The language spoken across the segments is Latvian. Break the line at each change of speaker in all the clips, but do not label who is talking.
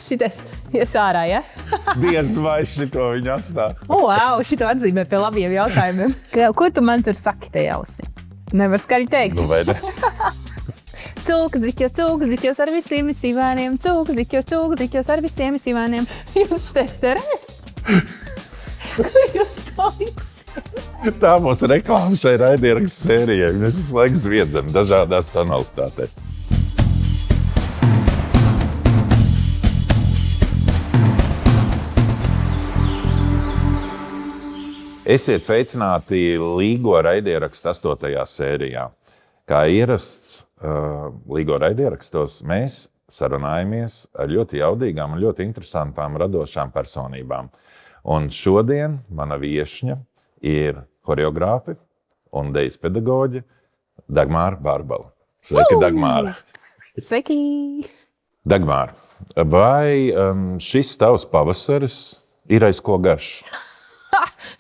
Šitais ies ārā, ja?
Diez vai šito viņi atstā.
Wow, šito atzīmē pie labiem jautājumiem. Kur tu man tur saki tajā ausī? Nevar skaļi teikt.
Nu, vai ne?
Cūkas riķos ar visiem sīvēniem. Cūkas riķos ar visiem sīvēniem. Jūs šitais terēs? Kur jūs to liksiet?
Tā mūs reklāma šai raidierakstu sērijai. Mēs visu laiku zviedzam dažādās tonalitātēs. Esiet sveicināti Līgo raidierakstu 8. sērijā. Kā ierasts Līgo raidierakstos, mēs sarunājamies ar ļoti jaudīgām un ļoti interesantām radošām personībām. Un šodien mana viešņa ir horeogrāfe un dejas pedagoģe Dagmāra Bārbala. Sveiki, Dagmāra!
Sveiki!
Dagmāra, vai šis tavs pavasaris ir aiz ko garš?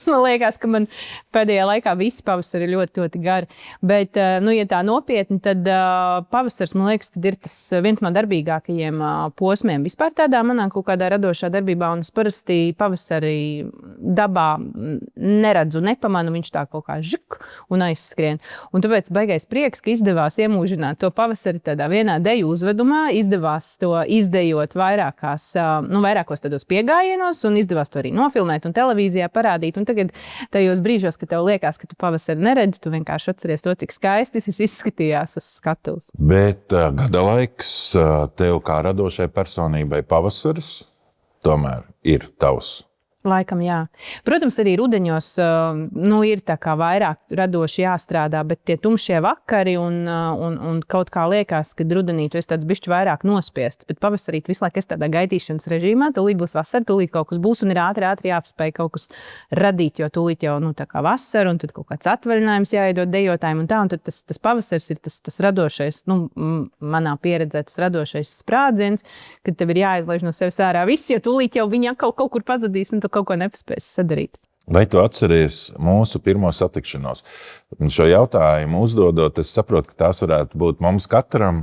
Man liekas, ka man pēdējā laikā visi pavasari ļoti, ļoti gari. Bet, ja tā nopietni, tad pavasars, man liekas, ka ir tas viens no darbīgākajiem posmiem vispār tādā manā kaut kādā radošā darbībā. Un es parasti pavasarī dabā neredzu, nepamanu, viņš tā kaut kā žuk un aizskrien. Un tāpēc baigais prieks, ka izdevās iemūžināt to pavasari tādā vienā deju uzvedumā, izdevās to izdejot vairākos tādos piegājienos un izdevās to arī nofilmēt un televīzijā parādīt. Un tagad tajos brīžos, kad tev liekas, ka tu pavasari neredzi, tu vienkārši atceries to, cik skaisti tas izskatījās uz skatuves.
Bet gada laiks tev kā radošai personībai pavasaris tomēr ir tavs.
Laikam, jā. Protams, arī rudeņos ir tā kā vairāk radoši jāstrādā, bet tie tumšie vakari un kaut kā liekas, ka rudenī tu esi tāds bišķi vairāk nospiests, bet pavasarī visu laiku esi tādā gaidīšanas režīmā, tūlīt būs vasara, tūlīt kaut kas būs un ir ātri jāapspēj kaut kas radīt, jo tūlīt jau tā kā vasara un tad kaut kāds atvaļinājums jāiedod dejotājiem un tā, un tad tas pavasars ir tas radošais, manā pieredzē tas radošais sprādziens, kad tev ir jāizlaiž no sevis ārā viss, jo tūlīt jau viņi kaut kur pazudīs un tu kaut ko nepaspēsi sadarīt.
Vai tu atceries mūsu pirmo satikšanos? Šo jautājumu uzdodot, es saprotu, ka tās varētu būt mums katram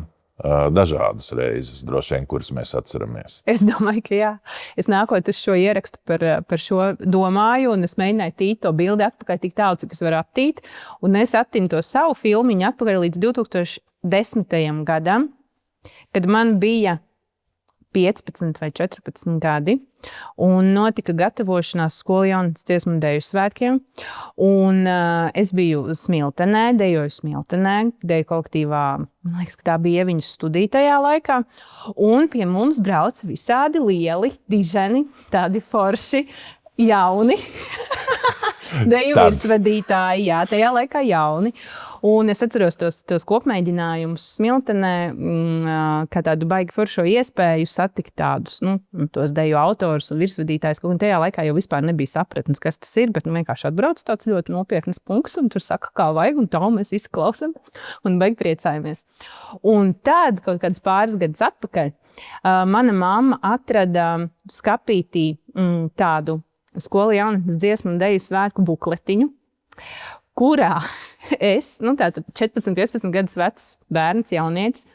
dažādas reizes, droši vien, kuras mēs atceramies.
Es domāju, ka jā. Es nākot uz šo ierakstu par šo domāju, un es mēģināju tīt to bildi atpakaļ tik tālu, cik es varu aptīt, un es attinu to savu filmiņu atpakaļ līdz 2010. gadam, kad man bija 15 vai 14 gadi, un notika gatavošanās skolu jaunatnes dziesmu un deju svētkiem. Un es biju Smiltenē, dejoju Smiltenē, deju kolektīvā, man liekas, ka tā bija Ieviņas studija tajā laikā. Un pie mums brauca visādi lieli, diženi, tādi forši, jauni. Deju virsvadītāji, jā, tajā laikā jauni. Un es atceros tos kopmēģinājumus Smiltenē, kā tādu baigi foršo iespēju satikt tādus, tos deju autors un virsvadītājs. Un tajā laikā jau vispār nebija sapratnes, kas tas ir, bet vienkārši atbrauc tāds ļoti nopietnas punkts un tur saka, kā vajag, un tā mēs visi klausam un baigi priecājamies. Un tad, kaut kādus pāris gadus atpakaļ, mana mamma atrada skapītī tādu skolu jaunatnes dziesmu un deju svētku bukletiņu, kurā es, tātad 14-15 gadus vecs bērns, jaunietis,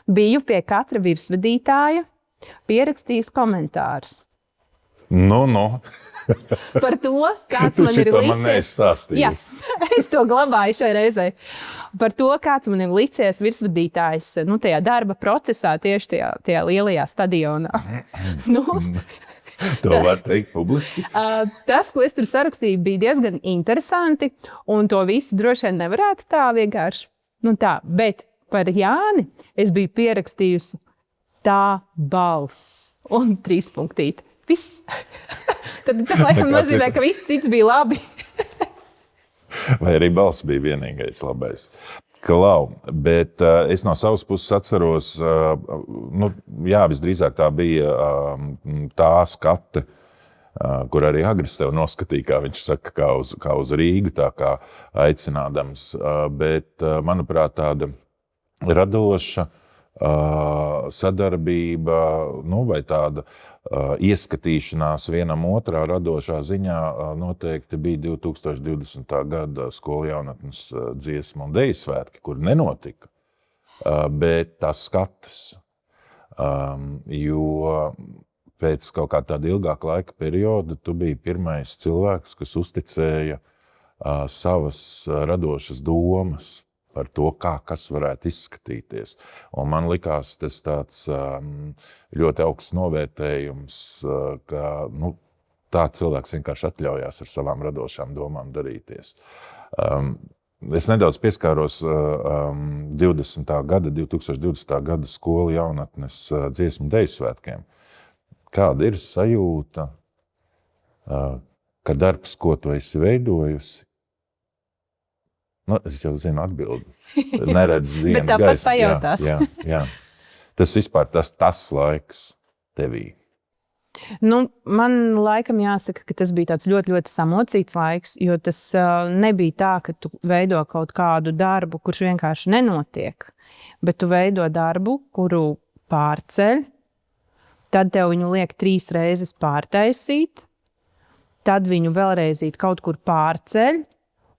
biju pie katra virsvadītāja pierakstījis komentārus. Par to, kāds man ir
man
licies. Jā, es to glabāju šai reizei. Par to, kāds man ir licies virsvadītājs, tajā darba procesā, tieši tajā lielajā stadionā.
To var teikt publiski?
Tas, ko es tur sarakstīju, bija diezgan interesanti, un to visu droši vien nevarētu tā vienkārši. Bet par Jāni es biju pierakstījusi tā balss un 3 punktīti. Viss. Tad tas laikam nozīmē, ka viss cits bija labi.
Vai arī balss bija vienīgais labais? Klau, bet es no savas puses atceros, visdrīzāk tā bija tā skate, kur arī Agris tev noskatīja, kā viņš saka, kā uz Rīgu, tā kā aicinādams. Bet, manuprāt, tāda radoša sadarbība, vai tāda ieskatīšanās vienam otrā radošā ziņā noteikti bija 2020. gada skolu jaunatnes dziesmu un deju svētki, kur nenotika, bet tas skatas. Jo pēc kaut kā tāda ilgāka laika perioda tu biji pirmais cilvēks, kas uzticēja savas radošas domas par to, kas varētu izskatīties. Un man likās tas tāds ļoti augsts novērtējums, ka tā cilvēks vienkārši atļaujās ar savām radošām domām darīties. Es nedaudz pieskāros 2020. gada skolu jaunatnes dziesmu deju svētkiem. Kāda ir sajūta, ka darbs, ko tu esi veidojusi, es jau zinu atbildi. Neredz dienas
Bet tāpat
gaismu.
pajautās.
Jā. Tas vispār tas laiks tevī.
Man laikam jāsaka, ka tas bija tāds ļoti, ļoti samocīts laiks, jo tas nebija tā, ka tu veido kaut kādu darbu, kurš vienkārši nenotiek, bet tu veido darbu, kuru pārceļ, tad tev viņu liek 3 reizes pārtaisīt, tad viņu vēlreiz kaut kur pārceļ,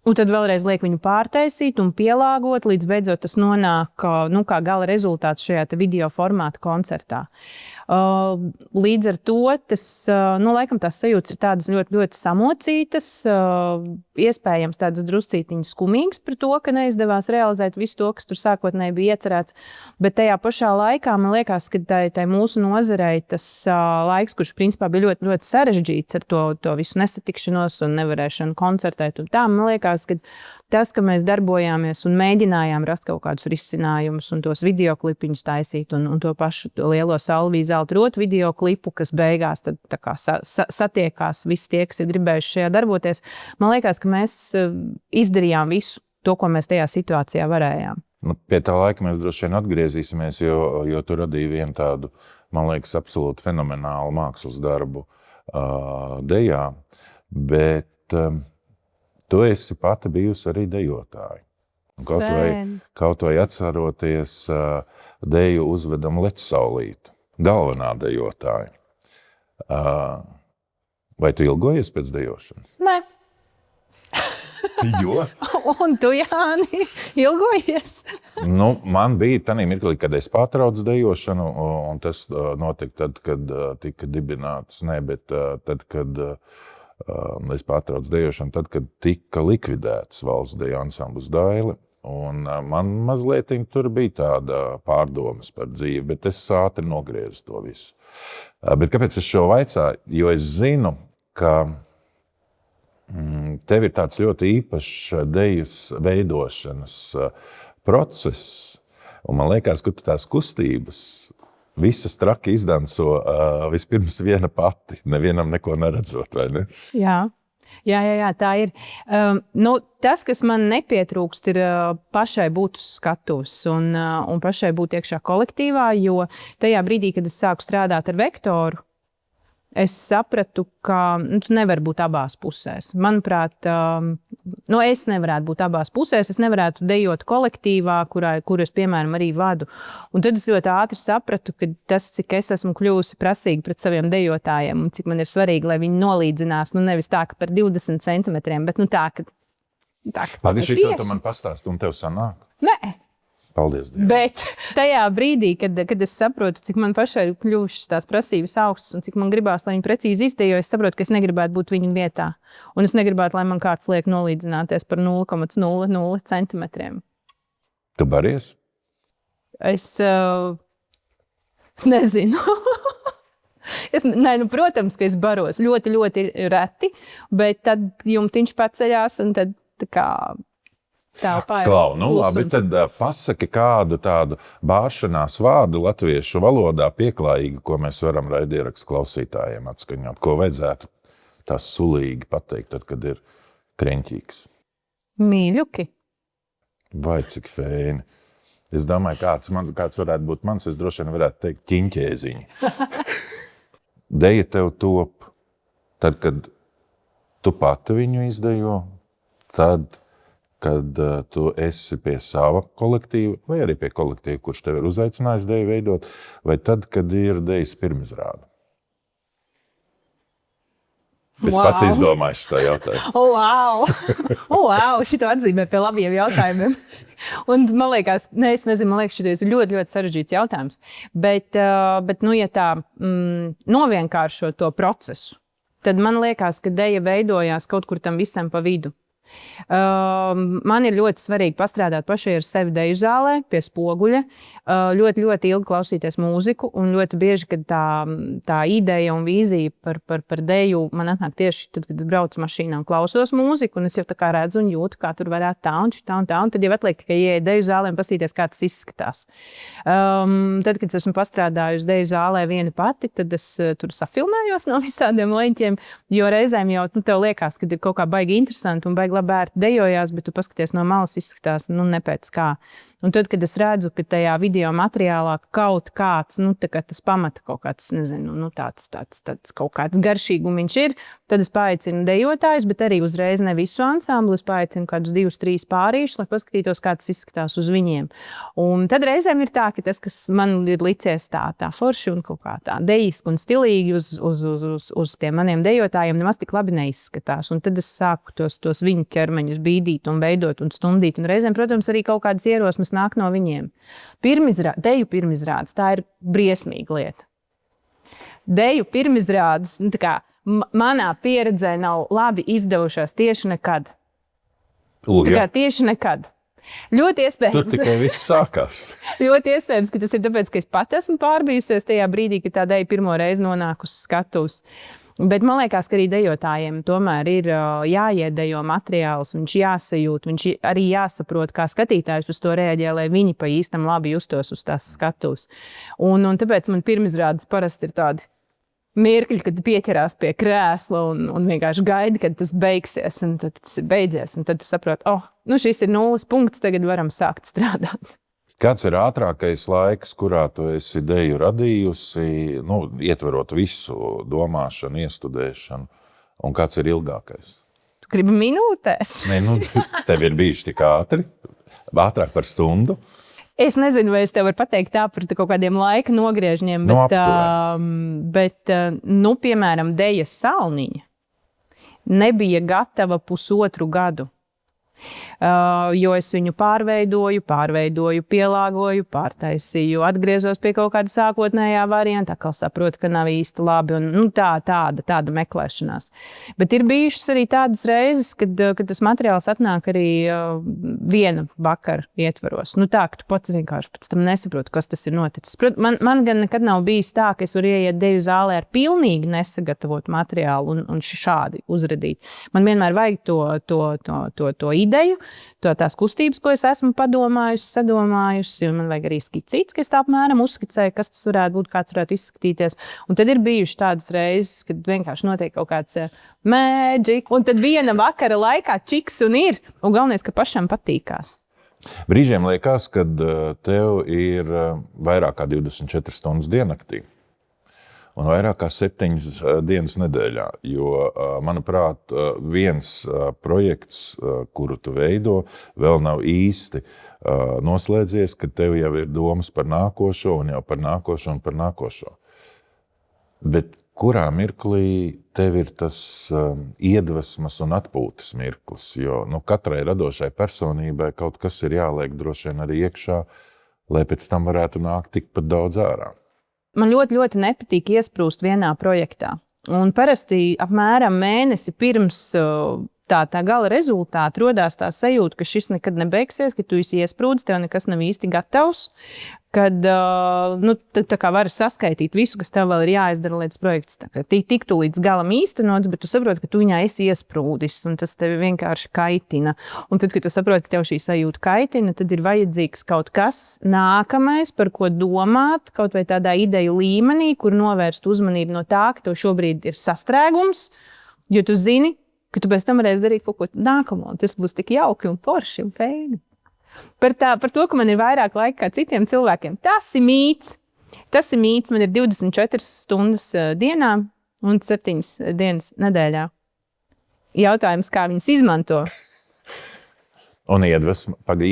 un tad vēlreiz liek viņu pārtaisīt un pielāgot, līdz beidzot tas nonāk kā gala rezultāts šajā video formāta koncertā. Līdz ar to laikam tās sajūtas ir tādas ļoti, ļoti samocītas, iespējams tādas druscītiņas skumīgas par to, ka neizdevās realizēt visu to, kas tur sākotnēji bija iecerēts, bet tajā pašā laikā man liekas, ka tai mūsu nozarei tas laiks, kurš principā bija ļoti, ļoti sarežģīts ar to visu nesatikšanos un nevarēšanu koncertēt un tā, man liekas, ka tas, ka mēs darbojāmies un mēģinājām rast kaut kādus risinājumus un tos videoklipiņus taisīt un to pašu lielo Salviju zelta rotu videoklipu, kas beigās tad tā kā satiekās visi tie, kas ir gribējuši šajā darboties, man liekas, ka mēs izdarījām visu to, ko mēs tajā situācijā varējām.
Pie tā laika mēs droši vien atgriezīsimies, jo tu radīji vienu tādu, man liekas, absolūti fenomenālu mākslas darbu dejā, bet tu esi pati bijusi arī dejotāja. Kaut vai atceroties deju uzvedumu Lecsaulīti, galvenā dejotāja. Vai tu ilgojies pēc dejošanas?
Nē.
Jo?
Un tu, Jāni, ilgojies?
Man bija tādā mirklī, kad es pārtraucu dejošanu, un tas notika tad, kad tika dibināts, bet tad, kad es pārtraucu dejošanu, tad, kad tika likvidēts valsts deju ansamblis Daile. Un man mazliet tur bija tāda pārdomas par dzīvi, bet es ātri nogriezu to visu. Bet kāpēc es šo vaicāju? Jo es zinu, ka tev ir tāds ļoti īpašs dejas veidošanas process, un man liekas, ka tu tās kustības visas traki izdanco vispirms viena pati, nevienam neko neredzot, vai ne?
Jā, tā ir. Tas, kas man nepietrūkst, ir pašai būt uz skatuves un pašai būt iekšā kolektīvā, jo tajā brīdī, kad es sāku strādāt ar vektoru, es sapratu, ka tu nevari būt abās pusēs. Manuprāt, es nevarētu būt abās pusēs. Es nevarētu dejot kolektīvā, kuru es, piemēram, arī vadu. Un tad es ļoti ātri sapratu, ka tas, cik es esmu kļuvusi prasīga pret saviem dejotājiem un cik man ir svarīgi, lai viņi nolīdzinās, nevis tā, ka par 20 centimetriem, bet tā, ka
Pagaidzi, to tu man pastāsti, un tev sanāk?
Nē.
Paldies Dievam.
Bet tajā brīdī, kad es saprotu, cik man pašai ir kļuvušas tās prasības augstas un cik man gribās, lai viņi precīzi izdejo, es saprotu, ka es negribētu būt viņu vietā. Un es negribētu, lai man kāds liek nolīdzināties par 0,00 centimetriem.
Tu baries?
Es nezinu. Protams, ka es baros ļoti, ļoti reti, bet tad jumtiņš paceļās un tad tā kā
Klau, labi, tad pasaki kādu tādu bāršanās vārdu latviešu valodā pieklājīgi, ko mēs varam raidierakstu klausītājiem atskaņot, ko vajadzētu tā sulīgi pateikt, tad, kad ir kreņķīgs.
Mīļuki.
Vai cik fēni. Es domāju, kāds varētu būt mans, es droši vien varētu teikt ķiņķēziņi. Deja tev top, tad, kad tu pati viņu izdejo, tad, kad tu esi pie sava kolektīva, vai arī pie kolektīva, kurš tev ir uzaicinājis deju veidot, vai tad, kad ir dejas pirmizrāde? Es pats izdomāju šo jautājumu.
Wow! Šito atzīmē pie labiem jautājumiem. Un man liekas, es nezinu, man liekas, šis ir ļoti, ļoti sarežģīts jautājums. Bet ja tā novienkāršo to procesu, tad man liekas, ka deja veidojās kaut kur tam visam pa vidu. Man ir ļoti svarīgi pastrādāt pašai ar sevi deju zālē, pie spoguļa, ļoti, ļoti ilgi klausīties mūziku, un ļoti bieži, kad tā ideja un vīzija par deju man atnāk tieši tad, kad es braucu mašīnā un klausos mūziku, un es jau tā kā redzu un jūtu, kā tur varētu tā, un tad jau atliek tikai ieeja deju zālē un pastīties, kā tas izskatās. Tad, kad esmu pastrādājusi deju zālē viena pati, tad es tur safilmējos no visādiem leņķiem, jo reizēm jau tev liekas, ka ir kaut kā baigi interesanti un baigi bērti dejojās, bet tu paskaties no malas izskatās, nepēc kā. Un tad, kad es redzu, ka tajā video materiālā kaut kāds, tas pamata kaut kāds, nezinu, tāds kaut kāds garšīgumiņš ir, tad es paaicinu dejotājus, bet arī uzreiz ne visu ansambli, es paaicinu kādus 2-3 pārīšus, lai paskatītos, kā tas izskatās uz viņiem. Un tad reizēm ir tā, ka tas, kas man ir licies tā forši un kaut kā tā dejiski un stilīgi uz tiem maniem dejotājiem, nemaz tik labi neizskatās. Un tad es sāku tos viņu ķermeņus bīdīt un veidot un stumdīt. Un reizēm, protams, arī kaut kādas ierosmes nāk no viņiem. Deju pirmizrādes, tā ir briesmīga lieta. Deju pirmizrādes, manā pieredzē nav labi izdevušās tieši nekad. Tieši nekad. Ļoti iespējams.
Tur tikai viss sākās.
Ļoti iespējams, ka tas ir tāpēc, ka es pat esmu pārbijusies tajā brīdī, kad tā deja pirmo reizi nonāk uz skatuves. Bet man liekas, ka arī dejotājiem tomēr ir jāiedejo materiāls, viņš jāsajūt, viņš arī jāsaprot, kā skatītājs uz to reaģē, lai viņi pa īstam labi justos uz tās skatuves. Un tāpēc man pirmizrādes parasti ir tādi mirkļi, kad pieķerās pie krēsla un vienkārši gaidi, kad tas beigsies, un tad tas ir beidzies, un tad tu saproti, šis ir 0 punkts, tagad varam sākt strādāt.
Kāds ir ātrākais laiks, kurā tu esi deju radījusi, ietverot visu domāšanu, iestudēšanu, un kāds ir ilgākais?
Tu gribi minūtēs?
Tev ir bijuši tik ātri, ātrāk par stundu.
Es nezinu, vai es tev varu pateikt tā par kaut kādiem laika nogriežņiem, bet piemēram, dejas Salniņa nebija gatava 1,5 gadu. Jo es viņu pārveidoju, pielāgoju, pārtaisīju, atgriezos pie kaut kāda sākotnējā varianta, kā saprotu, ka nav īsti labi, un tāda meklēšanās. Bet ir bijušas arī tādas reizes, kad tas materiāls atnāk arī viena vakara ietvaros. Tā, ka tu pats vienkārši pēc tam nesaproti, kas tas ir noticis. Man gan nekad nav bijis tā, ka es varu ieiet deju zālē ar pilnīgi nesagatavotu materiālu un šādi uzradīt. Man vienmēr vajag to ideju, tās kustības, ko es esmu padomājusi, sadomājusi, un man vajag arī skicītes, ka es tā apmēram uzskicēju, kas tas varētu būt, kāds varētu izskatīties. Un tad ir bijuši tādas reizes, kad vienkārši notiek kaut kāds magic, un tad viena vakara laikā čiks un ir, un galvenais, ka pašam patīkās.
Brīžiem liekas, kad tev ir vairāk kā 24 stundas diennaktī. Un vairāk kā 7 dienas nedēļā, jo, manuprāt, viens projekts, kuru tu veido, vēl nav īsti noslēdzies, ka tev jau ir domas par nākošo un jau par nākošo un par nākošo. Bet kurā mirklī tev ir tas iedvesmas un atpūtas mirklis? Jo katrai radošai personībai kaut kas ir jāliek droši vien arī iekšā, lai pēc tam varētu nākt tikpat daudz ārā.
Man ļoti, ļoti nepatīk iesprūst vienā projektā. Un parasti apmēram mēnesi pirms tā gala rezultāta rodās tā sajūta, ka šis nekad nebeigsies, ka tu esi iesprūdis, tev nekas nav īsti gatavs, kad tā kā var saskaitīt visu, kas tev vēl ir jāizdara, lai tas projekts tiktu līdz galam īstenots, bet tu saproti, ka tu viņā esi iesprūdis, un tas tevi vienkārši kaitina. Un tad, kad tu saproti, ka tev šī sajūta kaitina, tad ir vajadzīgs kaut kas nākamais, par ko domāt, kaut vai tādā ideju līmenī, kur novērst uzmanību no tā, ka tev šobrīd ir sastrēgums, jo tu zini, ka tu pēc tam varēsi darīt kaut ko nākamo. Tas būs tik jauki un forši un feini. Par to, ka man ir vairāk laika kā citiem cilvēkiem, tas ir mīts. Man ir 24 stundas dienā un 7 dienas nedēļā. Jautājums, kā viņas izmanto.
Un iedvesma. Tava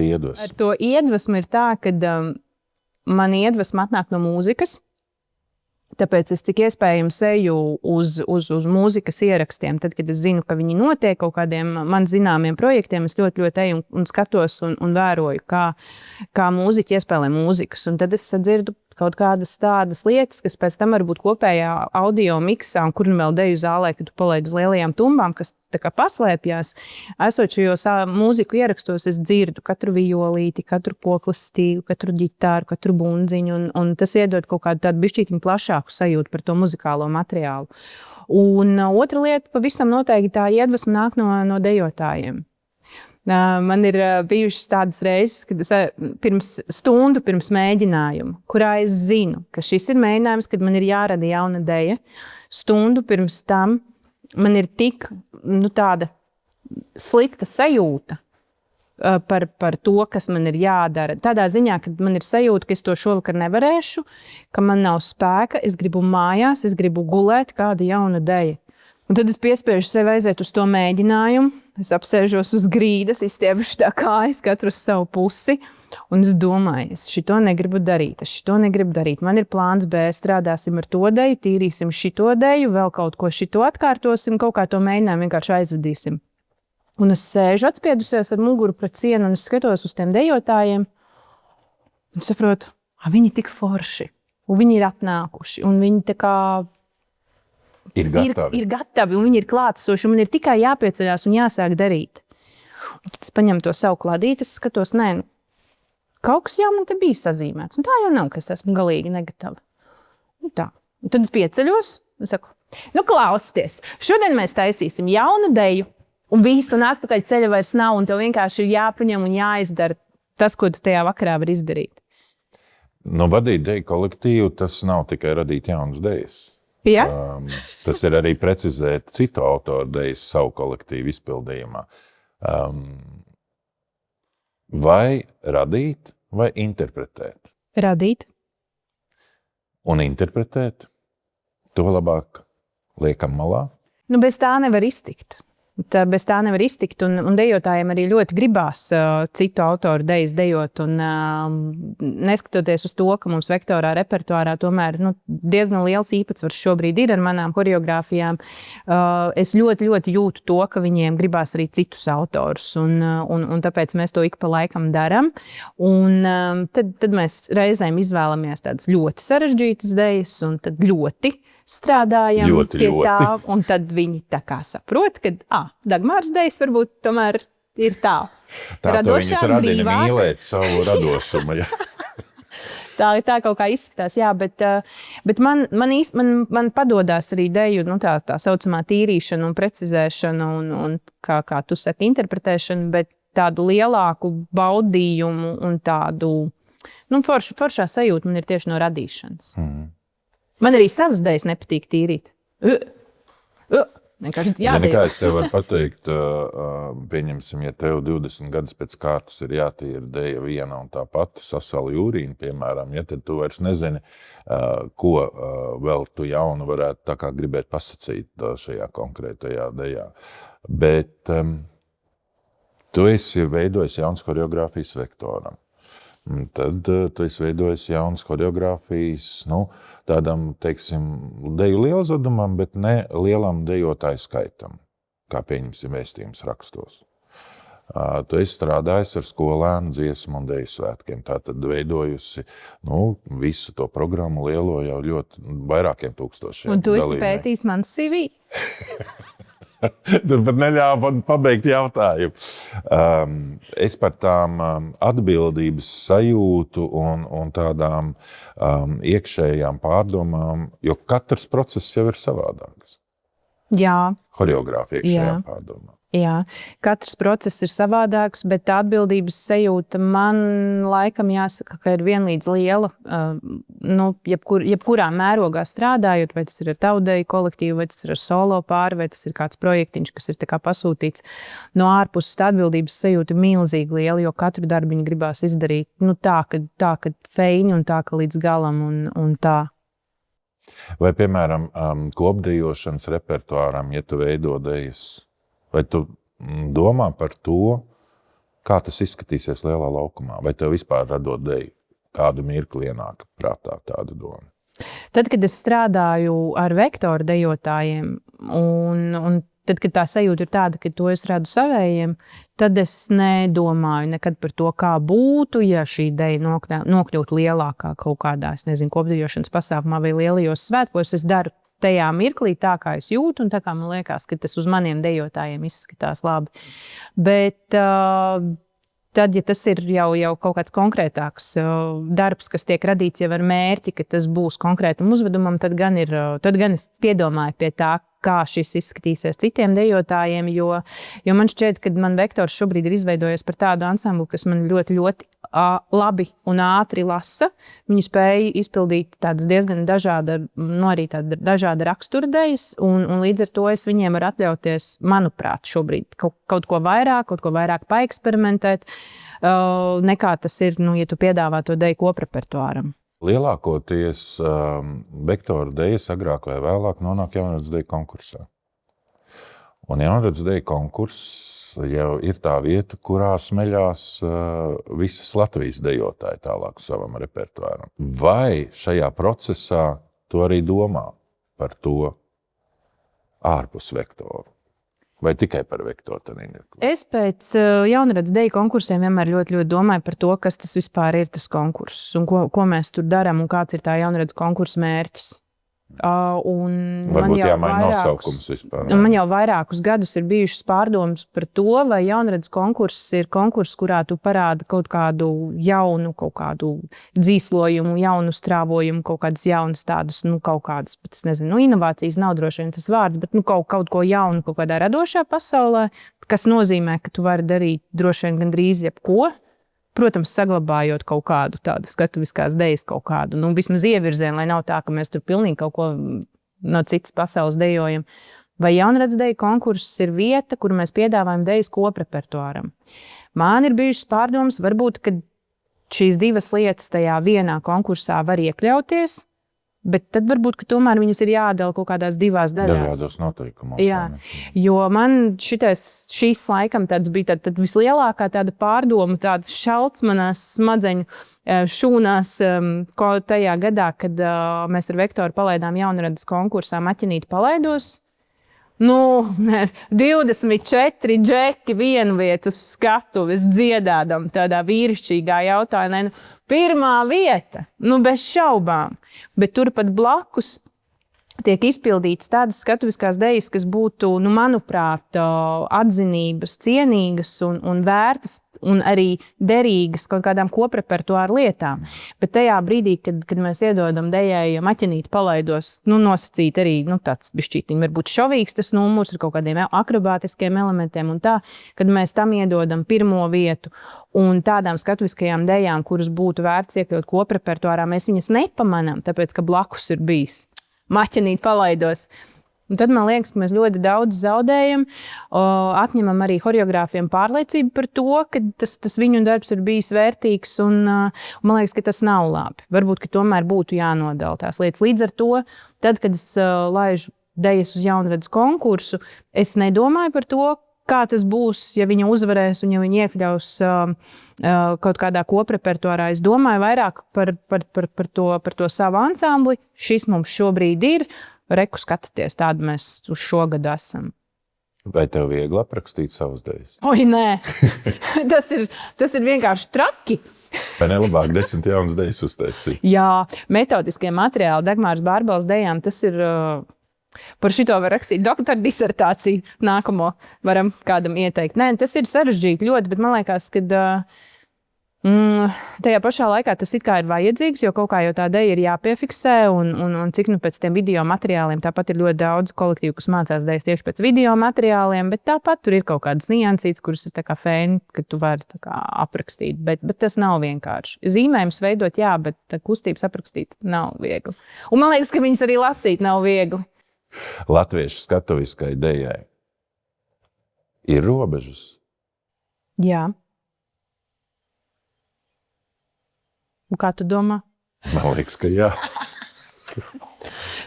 iedvesma.
Ar to iedvesmu ir tā, ka man iedvesma atnāk no mūzikas. Tāpēc es cik iespējams eju uz mūzikas ierakstiem. Tad, kad es zinu, ka viņi notiek kaut kādiem man zināmiem projektiem, es ļoti, ļoti eju un skatos un vēroju, kā mūziķi iespēlē mūzikas. Un tad es dzirdu kaut kādas tādas lietas, kas pēc tam var būt kopējā audio miksā, un kur nu vēl deju zālē, kad tu palaidi uz lielajām tumbām, kas tā kā paslēpjās. Esot šajos mūziku ierakstos, es dzirdu katru violīti, katru koklas stīgu, katru ģitāru, katru bundziņu, un tas iedod kaut kādu tādu bišķītiņu plašāku sajūtu par to muzikālo materiālu. Un otra lieta, pavisam noteikti tā iedvesma nāk no dejotājiem. Man ir bijušas tādas reizes, kad es stundu pirms mēģinājuma, kurā es zinu, ka šis ir mēģinājums, kad man ir jārada jauna deja. Stundu pirms tam man ir tik tāda slikta sajūta par to, kas man ir jādara. Tādā ziņā, ka man ir sajūta, ka es to šovakar nevarēšu, ka man nav spēka, es gribu mājās, es gribu gulēt kāda jauna deja. Un tad es piespiežu sevi aiziet uz to mēģinājumu. Es apsēžos uz grīdas, izstiebuši tā kājas, katru uz savu pusi. Un es domāju, es šito negribu darīt. Man ir plāns B, strādāsim ar to deju, tīrīsim šito deju, vēl kaut ko šito atkārtosim, kaut kā to mēģinājumu vienkārši aizvadīsim. Un es sēžu atspiedusies ar muguru pret sienu un es skatos uz tiem dejotājiem. Un saprotu, viņi tik forši. Un viņi ir atnākuši. Un viņi tā kā ir gatavi, un viņi ir klātesoši, un man ir tikai jāpieceļās un jāsāk darīt. Un tad es paņemu to savu kladīti, es skatos, kaut kas jau man te bija sazīmēts, un tā jau nav, ka es esmu galīgi negatava. Tā. Un tad es pieceļos un saku, klausieties, šodien mēs taisīsim jaunu deju, un visu, un atpakaļ ceļa vairs nav, un tev vienkārši ir jāpaņem un jāizdara tas, ko tu tajā vakarā vari izdarīt.
Vadīt deju kolektīvu, tas nav tikai radīt jaunas dejas.
Ja?
Tas ir arī precizēt citu autoru dejas savu kolektīvu izpildījumā. Vai radīt, vai interpretēt?
Radīt.
Un interpretēt? To labāk liekam malā?
Bez tā nevar iztikt. Bez tā nevar iztikt, un dejotājiem arī ļoti gribās citu autoru dejas dejot. Un, neskatoties uz to, ka mums vektorā repertuārā tomēr diezgan liels īpatsvars šobrīd ir ar manām choreogrāfijām, es ļoti, ļoti jūtu to, ka viņiem gribās arī citus autorus. Un tāpēc mēs to ik pa laikam daram. Un tad mēs reizēm izvēlamies tādas ļoti sarežģītas dejas, un tad ļoti strādājam pie tā, un tad viņi tā kā saprot, ka Dagmāras dejas varbūt tomēr ir tā.
Tā to viņas radina mīlēt savu radošumu. Ja.
Tā kaut kā izskatās, jā, bet man padodās arī deju, tā saucamā tīrīšana un precizēšana un kā tu saki, interpretēšana, bet tādu lielāku baudījumu un tādu, foršā sajūta man ir tieši no radīšanas. Man arī savas dejas nepatīk tīrīt. Vienkārši jādara.
Kā es tev varu pateikt, pieņemsim, ja tev 20 gadus pēc kārtas ir jātīra deja viena un tā pati sasala jūrīna, piemēram, ja tad tu vairs nezini, ko vēl tu jaunu varētu tā kā gribēt pasacīt šajā konkrētajā dejā. Bet tu esi veidojis jaunas choreogrāfijas vektoram. Tad tu esi veidojis jaunas choreogrāfijas, tādam, teiksim, deju lielzadumam, bet ne lielam dejotāju skaitam, kā pieņemsim vēstījums rakstos. Tu esi strādājis ar skolēnu dziesmu un deju svētkiem, tātad veidojusi visu to programmu lielo jau ļoti vairākiem tūkstošiem.
Un tu esi pētījis mans CV?
Tur pat neļāva man pabeigt jautājumu. Es par tām atbildības sajūtu un tādām iekšējām pārdomām, jo katrs process jau ir savādāks.
Jā.
Choreogrāfija iekšējām pārdomām.
Jā, katrs process ir savādāks, bet tā atbildības sajūta man laikam jāsaka, ka ir vienlīdz liela, jebkurā mērogā strādājot, vai tas ir ar tavu deju kolektīvu, vai tas ir ar solo pāri, vai tas ir kāds projektiņš, kas ir tā kā pasūtīts no ārpuses. Tā atbildības sajūta ir milzīgi liela, jo katru darbiņu gribās izdarīt tā, ka feini un tā, ka līdz galam un tā.
Vai, piemēram, kopdejošanas repertuāram, ja tu veido dejas, vai tu domā par to, kā tas izskatīsies lielā laukumā? Vai tev vispār radot deju? Kādu mirkli ienāk prātā tāda doma?
Tad, kad es strādāju ar vektoru dejotājiem, un tad, kad tā sajūta ir tāda, ka to es redzu savējiem, tad es nedomāju nekad par to, kā būtu, ja šī deja nokļūtu lielākā kaut kādā, es nezinu, kopdejošanas pasākumā vai lielajos svētkos. Es daru tajā mirklī tā, kā es jūtu, un tā kā man liekas, ka tas uz maniem dejotājiem izskatās labi. Bet tad, ja tas ir jau kaut kāds konkrētāks darbs, kas tiek radīts jau ar mērķi, ka tas būs konkrētam uzvedumam, tad gan es piedomāju pie tā, kā šis izskatīsies citiem dejotājiem, jo man šķiet, ka man vektors šobrīd ir izveidojies par tādu ansamblu, kas man ļoti, ļoti labi un ātri lasa. Viņi spēja izpildīt tādas diezgan dažāda rakstura dejas, un līdz ar to es viņiem varu atļauties, manuprāt, šobrīd kaut ko vairāk paeksperimentēt, nekā tas ir, ja tu piedāvā to deju koprepertuāram.
Lielākoties vektora dejas agrāk vai vēlāk nonāk jaunradas deju konkursā. Un jaunradas deju konkurss jau ir tā vieta, kurā smeļās visas Latvijas dejotāji tālāk savam repertuāram. Vai šajā procesā tu arī domā par to ārpus vektoru? Vai tikai par vektoru?
Es pēc jaunradas deju konkursiem vienmēr ļoti, ļoti domāju par to, kas tas vispār ir tas konkurss un ko mēs tur darām un kāds ir tā jaunradas konkursa mērķis.
Varbūt jāmaina nosaukums vispār.
Man jau vairākus gadus ir bijušas pārdomas par to, vai jaunradas konkurss ir konkurss, kurā tu parādi kaut kādu jaunu, kaut kādu dzīslojumu, jaunu strāvojumu, kaut kādas jaunas tādas, kaut kādas, bet es nezinu, inovācijas nav droši vien tas vārds, bet kaut ko jaunu kaut kādā radošā pasaulē, kas nozīmē, ka tu vari darīt droši vien gandrīz jebko. Protams, saglabājot kaut kādu tādu skatuviskās dejas kaut kādu, vismaz ievirzienu, lai nav tā, ka mēs tur pilnīgi kaut ko no citas pasaules dejojam. Vai jaunradas deju konkurss ir vieta, kur mēs piedāvājam dejas koprepertuāram? Man ir bijušas pārdomas, varbūt, ka šīs divas lietas tajā vienā konkursā var iekļauties, bet tad varbūt, ka tomēr viņas ir jādala kaut kādās divās daļās.
Dažādos noteikumos.
Jā, jo man šīs laikam bija tāda vislielākā tāda pārdoma, tāda šalts manās smadzeņu šūnās tajā gadā, kad mēs ar vektoru palaidām jaunradas konkursā Maķinīti palaidos. 24 džeki vienvietu uz skatuves dziedādam tādā vīrišķīgā jautājumā. Pirmā vieta, bez šaubām, bet turpat blakus tiek izpildītas tādas skatuviskās dejas, kas būtu, manuprāt, atzinības, cienīgas un vērtas un arī derīgas kaut kādām koprepertuāra lietām. Bet tajā brīdī, kad mēs iedodam dejai Maķinīti palaidos, nosacīt arī tāds bišķītiņ, varbūt šovīgs tas numurs ar kaut kādiem akrobātiskiem elementiem un tā, kad mēs tam iedodam pirmo vietu un tādām skatuviskajām dejām, kuras būtu vērts iekļaut koprepertuārā, mēs viņas nepamanām, tāpēc, ka blakus ir bijis Maķinīti palaidos. Un tad man liekas, ka mēs ļoti daudz zaudējam, atņemam arī horeogrāfiem pārliecību par to, ka tas viņu darbs ir bijis vērtīgs, un man liekas, ka tas nav labi. Varbūt, ka tomēr būtu jānodala tās lietas. Līdz ar to, tad, kad es laižu dejas uz jaunradas konkursu, es nedomāju par to, kā tas būs, ja viņa uzvarēs un ja viņa iekļaus kaut kādā koprepertuārā. Es domāju vairāk par to savu ansambli. Šis mums šobrīd ir. Reku skatāties, tādu mēs uz šo gadu esam.
Vai tev viegli aprakstīt savas dejas?
Oi, nē, tas ir vienkārši traki.
Vai nelabāk 10 jaunas dejas uztaisīt?
Jā, metodiskie materiāli Dagmāras Bārbalas dejām, tas ir, par šito var rakstīt doktora disertāciju, nākamo varam kādam ieteikt. Nē, tas ir sarežģīti ļoti, bet man liekas, ka tajā pašā laikā tas it kā ir vajadzīgs, jo kaut kā jau tā deja ir jāpiefiksē, un cik pēc tiem video materiāliem, tāpat ir ļoti daudz kolektīvu, kas mācās dejas tieši pēc video materiāliem, bet tāpat tur ir kaut kādas niansītes, kuras ir tā kā fēni, ka tu vari tā kā aprakstīt, bet tas nav vienkārši. Zīmējums veidot, jā, bet kustības aprakstīt nav viegli. Un man liekas, ka viņas arī lasīt nav viegli.
Latviešu skatuviskai dejai ir robežas?
Jā. Un kā tu domā?
Man liekas, ka jā.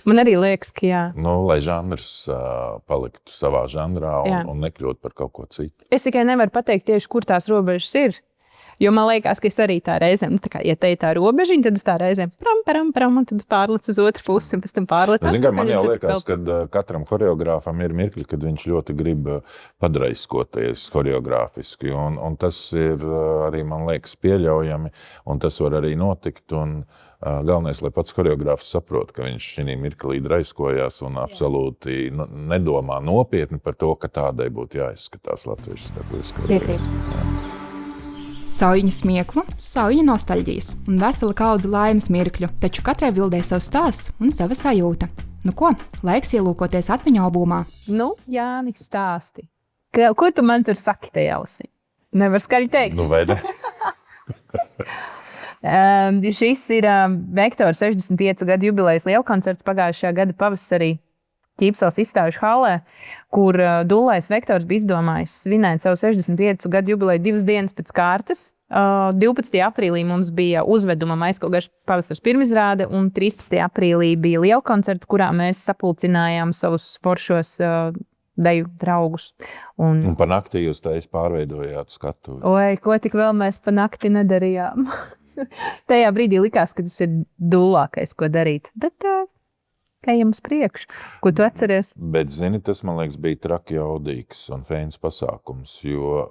Man arī liekas, ka jā.
Lai žanrs paliktu savā žanrā un nekļūtu par kaut ko citu.
Es tikai nevaru pateikt tieši, kur tās robežas ir. Jo man liekas, ka es arī tā reizēm, nu, tā kā, ja te ir tā robežiņa, tad es tā reizēm pram, un tad pārlec uz otru pusi, un pēc tam pārlec atpakaļ.
Man jau liekas, ka katram choreogrāfam ir mirkļi, kad viņš ļoti grib padraizkoties choreogrāfiski, un tas ir arī, man liekas, pieļaujami, un tas var arī notikt, un galvenais, lai pats choreogrāfs saprot, ka viņš šī mirklī draizkojās un absolūti nedomā nopietni par to, ka tādai būtu jāizskatās latviešu skatuves.
Saujiņa smieklu, saujiņa nostalģijas un vesela kaudze laimes mirkļu, taču katrai bildē savs stāsts un sava sajūta. Nu ko, laiks ielūkoties atmiņu albumā.
Nu, Jāni, stāsti. Ko tu man tur saki tajā ausī? Nevar skaļi teikt.
Nu, vai ne?
Šis ir Vektora 65 gadu jubilejas lielkoncerts pagājušajā gada pavasarī Ķīpseles izstāžu hallē, kur Dullais Vektors bija izdomājis svinēt savu 65 gadu jubileju 2 dienas pēc kārtas. 12. aprīlī mums bija uzveduma Aizkogarš pavasars pirmizrāde, un 13. aprīlī bija lielkoncerts, kurā mēs sapulcinājām savus foršos deju draugus.
Un pa naktī jūs taisa pārveidojāt skatuvi.
Oi, ko tik vēl mēs pa nakti nedarījām. Tajā brīdī likās, ka tas ir dullākais, ko darīt. Bet ejam uz priekšu. Ko tu atceries?
Bet, zini, tas, man liekas, bija traki jaudīgs un feins pasākums, jo,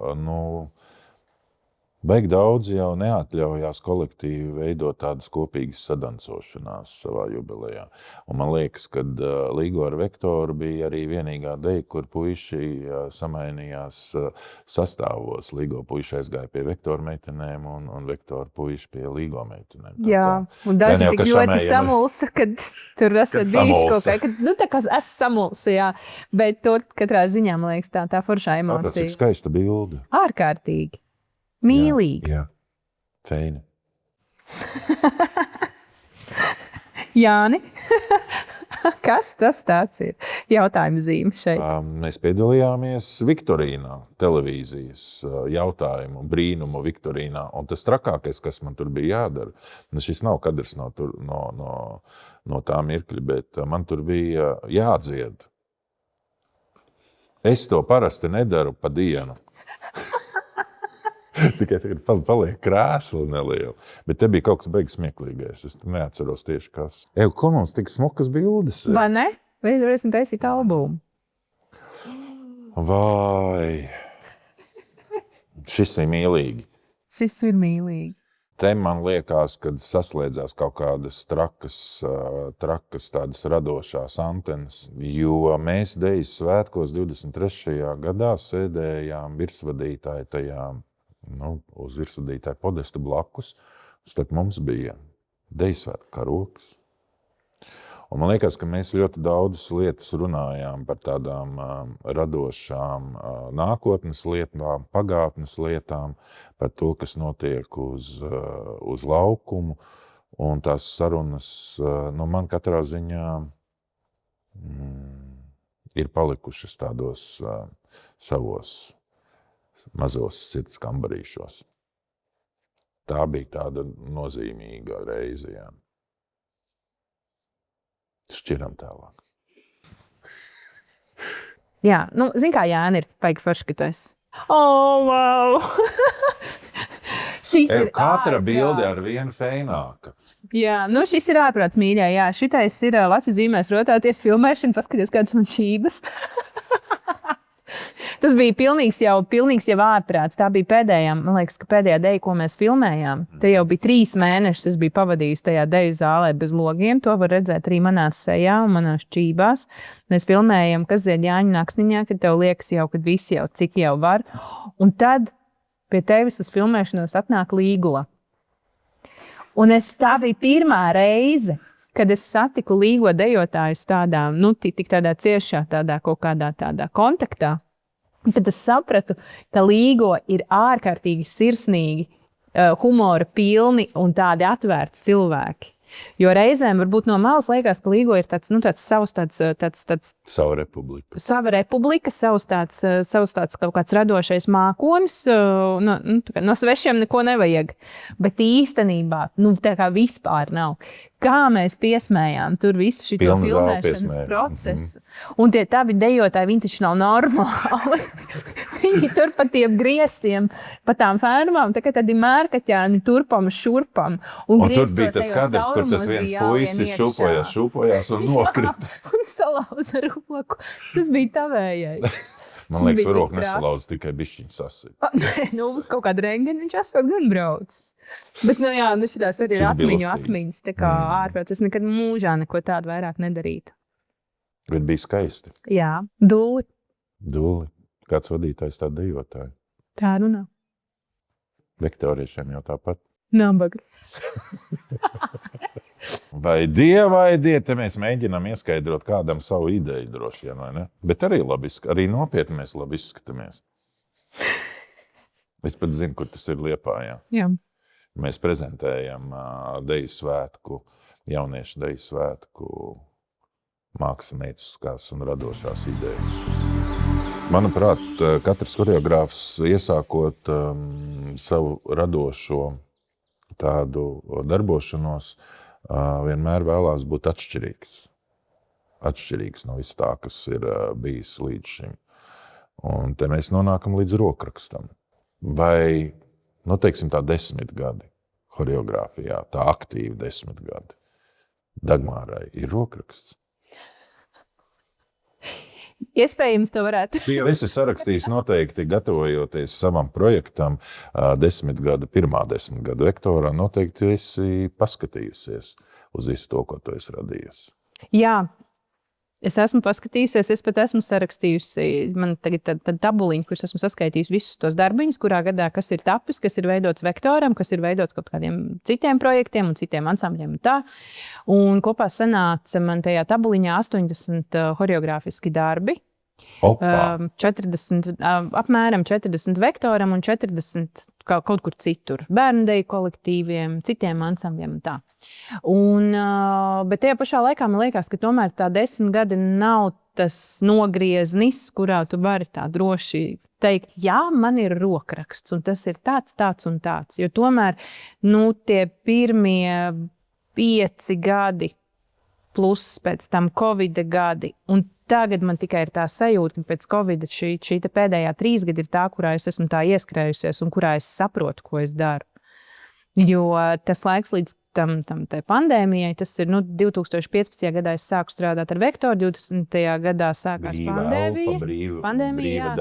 baigi daudz jau neatļaujās kolektīvi veidot tādas kopīgas sadancošanās savā jubilejā. Un man liekas, ka Līgo ar Vektoru bija arī vienīgā deja, kur puiši samainījās sastāvos. Līgo puiši aizgāja pie Vektora meitenēm un Vektora puiši pie Līgo meitenēm.
Jā, un daži tik ļoti samulsa, kad tur esat bijuši kaut kā, kad, nu tā kā es samulsa, jā, bet to katrā ziņā, man liekas, tā foršā emocija.
Tāpēc cik skaista bilde.
Ārkārtīgi. Mīlīgi.
Jā, feini.
Jāni, kas tas tāds ir? Jautājuma zīme šeit.
Mēs piedalījāmies Viktorīnā, televīzijas jautājumu, brīnumu Viktorīnā, un tas trakākais, kas man tur bija jādara, šis nav kadrs no tā mirkļa, bet man tur bija jādzied. Es to parasti nedaru pa dienu. Tikai tagad paliek krēsli neliela. Bet te bija kaut kas beigas smieklīgais. Es neatceros tieši kas. Ko mums tik smukas bildes?
Vai ne? Vai es varēsim taisīt albumu?
Vai. Šis ir mīlīgi.
Šis ir mīlīgi.
Te man liekas, kad saslēdzās kaut kādas trakas tādas radošās antenas, jo mēs Dejas svētkos 23. gadā sēdējām virsvadītāji tajā, uz virsvadītāju podestu blakus, starp mums bija Dejas svētku karoks. Un man liekas, ka mēs ļoti daudzas lietas runājām par tādām radošām nākotnes lietām, pagātnes lietām, par to, kas notiek uz laukumu. Un tās sarunas, man katrā ziņā ir palikušas tādos savos mazos sirds kambarīšos. Tā bija tāda nozīmīga reize, jā. Šķiram tālāk.
Jā, zin kā Jāni ir paigi forši, ka tu esi. Wow! Šis ir
katra bilde ar vienu feināka.
Jā, šis ir ārprāts mīļā, jā. Šitais ir Latvijas zīmēs rotāties filmēšana, paskaties, kādas man čības. Tas bija pilnīgs jau ārprāts. Tā bija pēdējā, man liekas, ka pēdējā deja, ko mēs filmējām. Te jau bija 3 mēnešus, es biju pavadījis tajā deju zālē bez logiem. To var redzēt arī manās sejā un manās čībās. Mēs filmējam, kas zied Jāņu naksniņā, kad tev liekas jau, kad visi jau cik jau var. Un tad pie tevis uz filmēšanos atnāk Līgula. Un tā bija pirmā reize, kad es satiku Līgo dejotājus tādā, tik tādā ciešā, tādā kaut kādā tādā kontaktā. Un tad es sapratu, ka Līgo ir ārkārtīgi sirsnīgi, humora pilni un tādi atvērti cilvēki. Jo reizēm varbūt no malas liekas, ka Līgo ir tāds savs
Sava republika.
Sava republika, savs tāds kaut kāds radošais mākonis, no svešiem neko nevajag. Bet īstenībā, tā kā vispār nav. kā mēs piesmējām tur visu šo
Pilna zāle
filmēšanas
piesmēja.
procesu. Un tie tavi dejotāji, viņi taču nav normāli. Viņi tur pa tiem griestiem, pa tām fermām, tā kā tādi mērkaķēni turpam, šurpam.
Un tur bija tas kadrs, kur tas viens puisis šūpojās un nokrita.
Un salauza roku. Tas bija tavējais.
Man liekas, ka roku nesalauza, tikai bišķiņu sasita.
Nu, uz kaut kādu rengeni viņš esot gan braucis. Bet, nu jā, šitās arī ir atmiņas, tā kā ārprāts. Es nekad mūžā neko tādu vairāk nedarītu.
Bet bija skaisti.
Jā, dūli.
Dūli. Kāds vadītājs tā dejotāji?
Tā runā.
Vektoriešiem jau tāpat.
Nabaga.
Vai te mēs mēģinām ieskaidrot kādam savu ideju droši vien, vai ne? Bet arī arī nopietni mēs labi izskatāmies. Es pat zinu, kur tas ir Liepājā.
Jā.
Mēs prezentējam deju svētku, jauniešu deju svētku mākslinieckās un radošās idejas. Manuprāt, katrs choreogrāfs iesākot savu radošo tādu darbošanos, vienmēr vēlās būt atšķirīgs. Atšķirīgs no viss tā, kas ir bijis līdz šim. Un te mēs nonākam līdz rokrakstam. Vai, teiksim tā 10 gadi choreogrāfijā, tā aktīvi 10 gadi. Dagmārai ir rokraksts.
Iespējams, to varētu.
Es esmu sarakstījis noteikti, gatavojoties savam projektam, 10 gadu vektorā, noteikti esi paskatījusies uz visu to, ko tu esi radījusi.
Jā, es esmu paskatījusies, es pat esmu sarakstījusi, man tagad tāda tabuliņa, kuras esmu saskaitījusi visus tos darbiņus, kurā gadā, kas ir tapis, kas ir veidots vektoram, kas ir veidots kaut kādiem citiem projektiem un citiem ansambļiem un tā. Un kopā sanāca man tajā tabuliņā 80 choreogrāfiski darbi. 40, apmēram 40 vektoram un 40 kaut kur citur. Bērnu deju kolektīviem, citiem ansambļiem un tā. Bet tajā pašā laikā man liekas, ka tomēr tā 10 gadi nav tas nogrieznis, kurā tu vari tā droši teikt, jā, man ir rokraksts un tas ir tāds un tāds. Jo tomēr tie pirmie 5 gadi plus pēc tam Covid gadi un tagad man tikai ir tā sajūta, ka pēc Covid šī pēdējā 3 gadi ir tā, kurā es esmu tā ieskrējusies un kurā es saprotu, ko es daru. Jo tas laiks līdz tai pandēmijai, tas ir 2015. gadā es sāku strādāt ar vektoru, 20. gadā sākās pandēmija.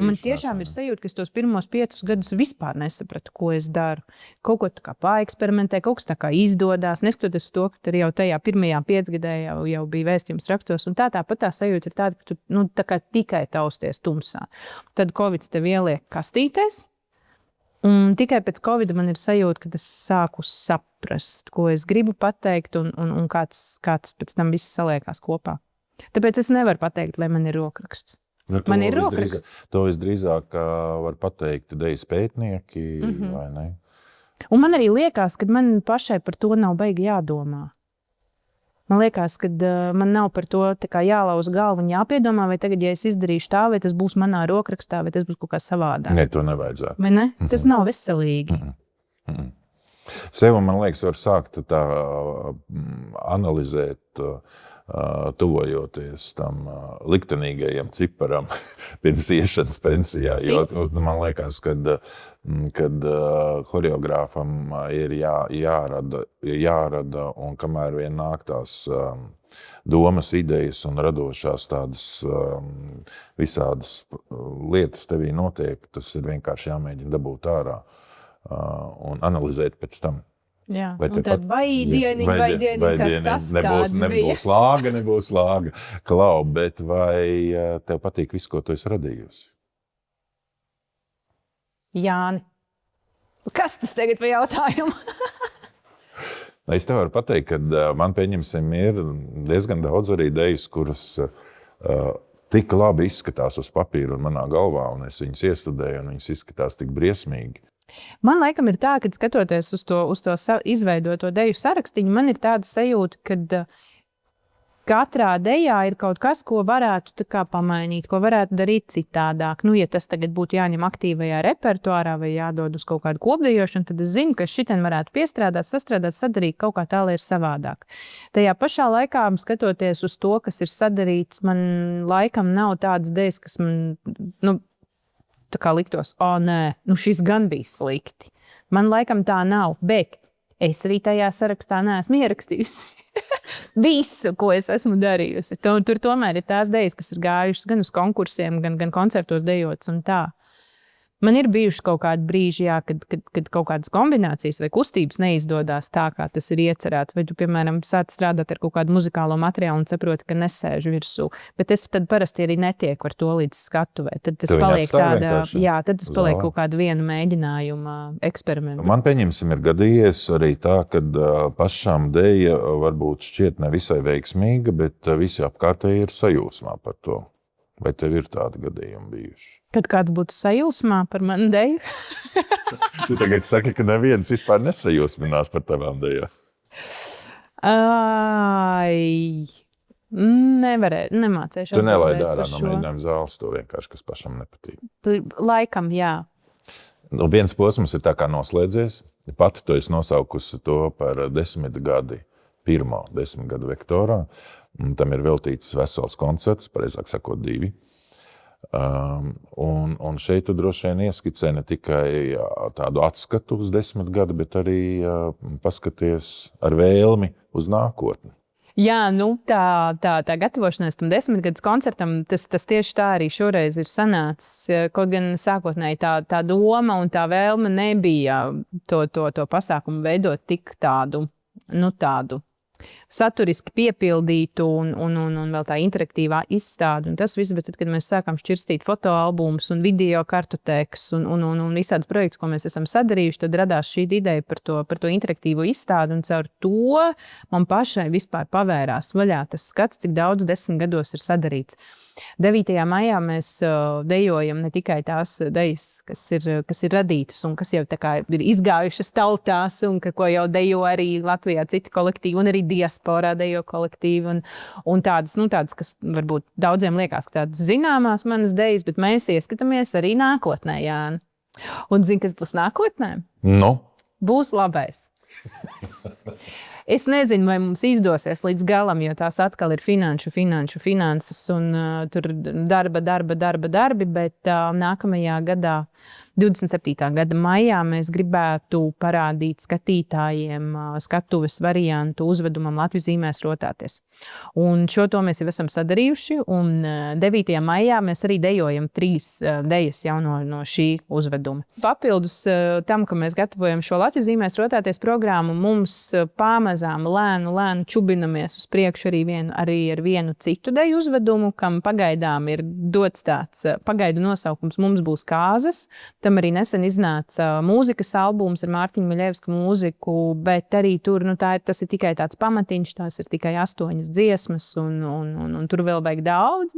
Man tiešām ir sajūta, ka es tos pirmos 5 gadus vispār nesapratu, ko es daru. Kaut ko tā kā paeksperimentēju, kaut kas tā kā izdodās, neskatoties to, ka tur jau tajā pirmajā 5 gadē jau bija vēstījums rakstos, un tāpat tā sajūta ir tāda, ka tu tā kā tikai tausties tumsā. Tad Covid tev ieliek kastītēs. Un tikai pēc Covid man ir sajūta, ka es sāku saprast, ko es gribu pateikt un kā tas pēc tam viss saliekās kopā. Tāpēc es nevaru pateikt, lai man ir rokraksts. Man ir rokraksts.
To visdrīzāk var pateikt dejas pētnieki, vai ne?
Un man arī liekas, ka man pašai par to nav baigi jādomā. Man liekas, ka man nav par to jālauz galvu un jāpiedomā, vai tagad, ja es izdarīšu tā, vai tas būs manā rokrakstā, vai tas būs kaut kā savādāk.
Nē, to nevajadzētu.
Vai ne? Tas nav veselīgi.
Sev, man liekas, var sākt tā analizēt, tuvojoties tam liktenīgajam ciparam pirms iešanas pensijā. Jo man liekas, kad choreogrāfam ir jārada un kamēr vien nāk tās domas, idejas un radošās tādas visādas lietas tevī notiek, tas ir vienkārši jāmēģina dabūt ārā un analizēt pēc tam.
Jā, un tad baidieni, kas tas tāds bija.
Nebūs lāga. Klau, bet vai tev patīk viss, ko tu esi radījusi?
Jāni, kas tas tagad par jautājumu?
Es tev varu pateikt, ka man pieņemsim ir diezgan daudz arī idejas, kuras tik labi izskatās uz papīra un manā galvā, un es viņas iestudēju, un viņas izskatās tik briesmīgi.
Man laikam ir tā, ka skatoties uz to izveidoto deju sarakstiņu, man ir tāda sajūta, ka katrā dejā ir kaut kas, ko varētu tā kā pamainīt, ko varētu darīt citādāk. Nu, ja tas tagad būtu jāņem aktīvajā repertuārā vai jādod uz kaut kādu kopdejošanu, tad es zinu, ka šitien varētu piestrādāt, sastrādāt, sadarīt kaut kā tā, lai ir savādāk. Tajā pašā laikā, skatoties uz to, kas ir sadarīts, man laikam nav tādas dejas, kas man, tā kā liktos, nē, šis gan bija slikti. Man laikam tā nav, bet es arī tajā sarakstā neesmu ierakstījusi visu, ko es esmu darījusi. Tur tomēr ir tās dejas, kas ir gājušas gan uz konkursiem, gan koncertos dejotas un tā. Man ir bijuši kaut kādi brīži, kad kaut kādas kombinācijas vai kustības neizdodas tā, kā tas ir iecerēts. Vai tu, piemēram, sāc strādāt ar kaut kādu muzikālo materiālu un saproti, ka nesēž virsū. Bet es tad parasti arī netieku ar to līdz skatuvē. Tad tas paliek paliek kaut kāda viena mēģinājuma eksperimenta.
Man, pieņemsim, ir gadījies arī tā, ka pašām deja varbūt šķiet nevisai veiksmīga, bet visi apkārtēji ir sajūsmā par to. Vai tev ir tādi gadījumi bijuši?
Kad kāds būtu sajūsmā par manu deju?
Tu tagad saki, ka neviens vispār nesajūsminās par tavām dejām.
Nemācēšu.
Tu nelaidi ārā no mēģinājuma zāles to vienkārši, kas pašam nepatīk.
Laikam, jā.
Viens posms ir tā kā noslēdzies. Pati tu esi nosaukusi to par 10 gadi, pirmo 10 gadu vektorā. Un tam ir veltīts vesels koncerts, pareizāk sakot 2. Un šeit tu droši vien ieskicē ne tikai tādu atskatu uz 10 gadu, bet arī paskaties ar vēlmi uz nākotni.
Jā, tā gatavošanās tam 10 gadus koncertam, tas tieši tā arī šoreiz ir sanācis. Kaut gan sākotnēji tā doma un tā vēlme nebija to pasākumu veidot tik tādu saturiski piepildītu un vēl tā interaktīvā izstāde un tas viss, bet tad, kad mēs sākām šķirstīt fotoalbumus un video kartotēkas un visādus projektus, ko mēs esam sadarījuši, tad radās šī ideja par to interaktīvo izstādi un caur to man pašai vispār pavērās vaļā tas skats, cik daudz 10 gados ir sadarīts. 9. maijā mēs dejojam ne tikai tās dejas, kas ir radītas un kas jau tā kā ir izgājušas tautās un ko jau dejo arī Latvijā citi kolektīvi un arī diasporā dejo kolektīvi un tādas, kas varbūt daudziem liekas, ka tādas zināmās manas dejas, bet mēs ieskatāmies arī nākotnē, Jāni. Un zini, kas būs nākotnē? Būs labais. Es nezinu, vai mums izdosies līdz galam, jo tās atkal ir finanses un tur darbi, bet nākamajā gadā, 27. gada maijā, mēs gribētu parādīt skatītājiem skatuves variantu uzvedumam Latvijas zīmēs rotāties. Un to mēs jau esam sadarījuši, un 9. maijā mēs arī dejojam 3 dejas jau no šī uzveduma. Papildus tam, ka mēs gatavojam šo Latvijas zīmēs rotāties programmu, mums pamazām lēnu čubinamies uz priekšu arī ar vienu citu deju uzvedumu, kam pagaidām ir dots tāds pagaidu nosaukums Mums būs kāzas. Tam arī nesen iznāca mūzikas albums ar Mārtiņu Miļevska mūziku, bet arī tur tas ir tikai tāds pamatiņš, tās ir tikai 8 dziesmas, un tur vēl vajag daudz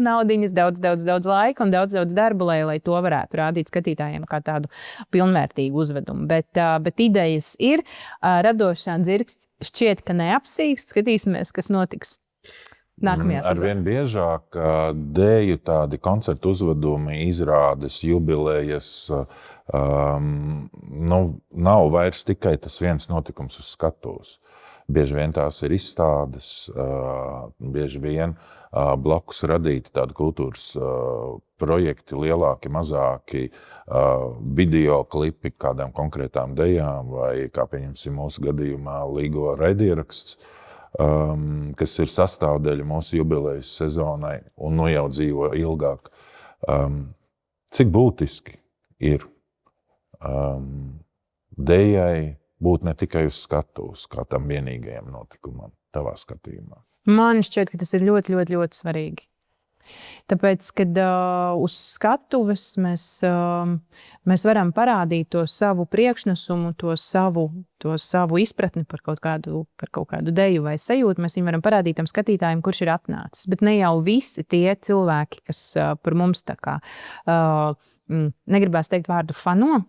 naudiņas, daudz laika un daudz darba, lai to varētu rādīt skatītājiem kā tādu pilnvērtīgu uzvedumu. Bet idejas ir, radošā dzirksts šķiet, ka neapsīkst, skatīsimies, kas notiks nākamajā sezonā.
Arvien biežāk deju tādi koncertu uzvedumi, izrādes, jubilejas, nav vairs tikai tas viens notikums uz skatuves. Bieži vien tās ir izstādes, bieži vien blakus radīti tādi kultūras projekti, lielāki, mazāki, video klipi kādām konkrētām dejām, vai, kā pieņemsim mūsu gadījumā, Līgo raidieraksts, kas ir sastāvdaļa mūsu jubilejas sezonai un jau dzīvo ilgāk. Cik būtiski ir dejai būt ne tikai uz skatuves, kā tam vienīgajam notikumam, tavā skatījumā?
Man šķiet, ka tas ir ļoti, ļoti, ļoti svarīgi. Tāpēc, kad uz skatuves mēs varam parādīt to savu priekšnesumu, to savu izpratni par kaut kādu deju vai sajūtu, mēs viņu varam parādīt tam skatītājiem, kurš ir atnācis. Bet ne jau visi tie cilvēki, kas par mums tā kā negribās teikt vārdu fano,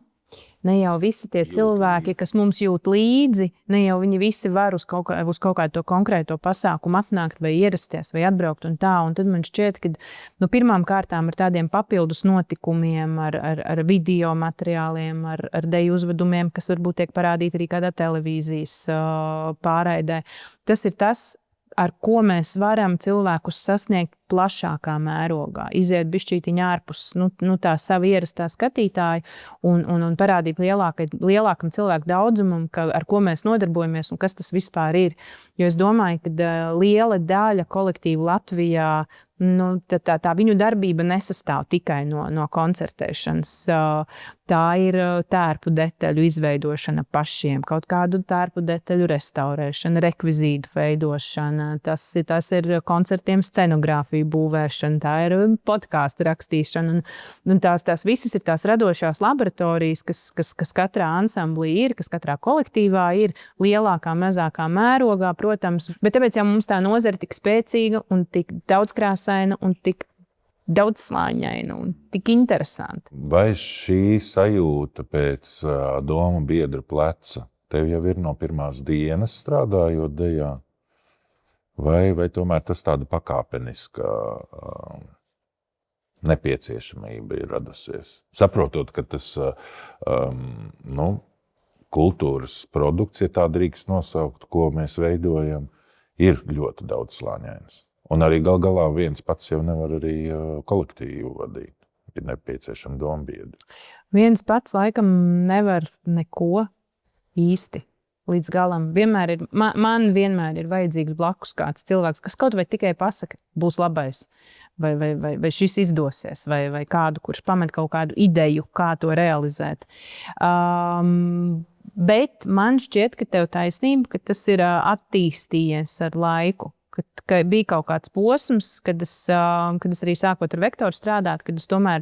ne jau visi tie cilvēki, kas mums jūt līdzi, ne jau viņi visi var uz kaut kādu to konkrēto pasākumu atnākt vai ierasties vai atbraukt un tā. Un tad man šķiet, ka pirmām kārtām ar tādiem papildus notikumiem, ar video materiāliem, ar deju uzvedumiem, kas varbūt tiek parādīti arī kādā televīzijas pārraidē. Tas ir tas, ar ko mēs varam cilvēkus sasniegt plašākā mērogā, iziet bišķītiņ ārpus tā sava ierastā skatītāja un parādīt lielākam cilvēku daudzumam, ar ko mēs nodarbojamies un kas tas vispār ir. Jo es domāju, ka liela daļa kolektīvu Latvijā, tā viņu darbība nesastāv tikai no koncertēšanas. Tā ir tērpu detaļu izveidošana pašiem, kaut kādu tērpu detaļu restaurēšana, rekvizītu veidošana, tas ir koncertiem scenogrāfija būvēšana, tā ir podkāstu rakstīšana. Un tās visas ir tās radošās laboratorijas, kas katrā ansamblī ir, kas katrā kolektīvā ir, lielākā, mazākā mērogā, protams. Bet tāpēc jau mums tā nozara tik spēcīga un tik daudzkrāsaina un tik daudzslāņaina un tik interesanta.
Vai šī sajūta pēc domu biedra pleca tev jau ir no pirmās dienas strādājot dejā? Vai tomēr tas tāda pakāpeniska nepieciešamība ir radusies? Saprotot, ka tas kultūras produkts, ja tā drīkst nosaukt, ko mēs veidojam, ir ļoti daudzslāņains. Un arī gal galā viens pats jau nevar arī kolektīvu vadīt. Ir nepieciešami dombiedri.
Viens pats laikam nevar neko īsti līdz galam. Man vienmēr ir vajadzīgs blakus kāds cilvēks, kas kaut vai tikai pasaka, būs labais, vai šis izdosies, vai kādu, kurš pamet kaut kādu ideju, kā to realizēt. Bet man šķiet, ka tev taisnība, ka tas ir attīstījies ar laiku. Ka bija kaut kāds posms, kad es arī sākot ar vektoru strādāt, kad es tomēr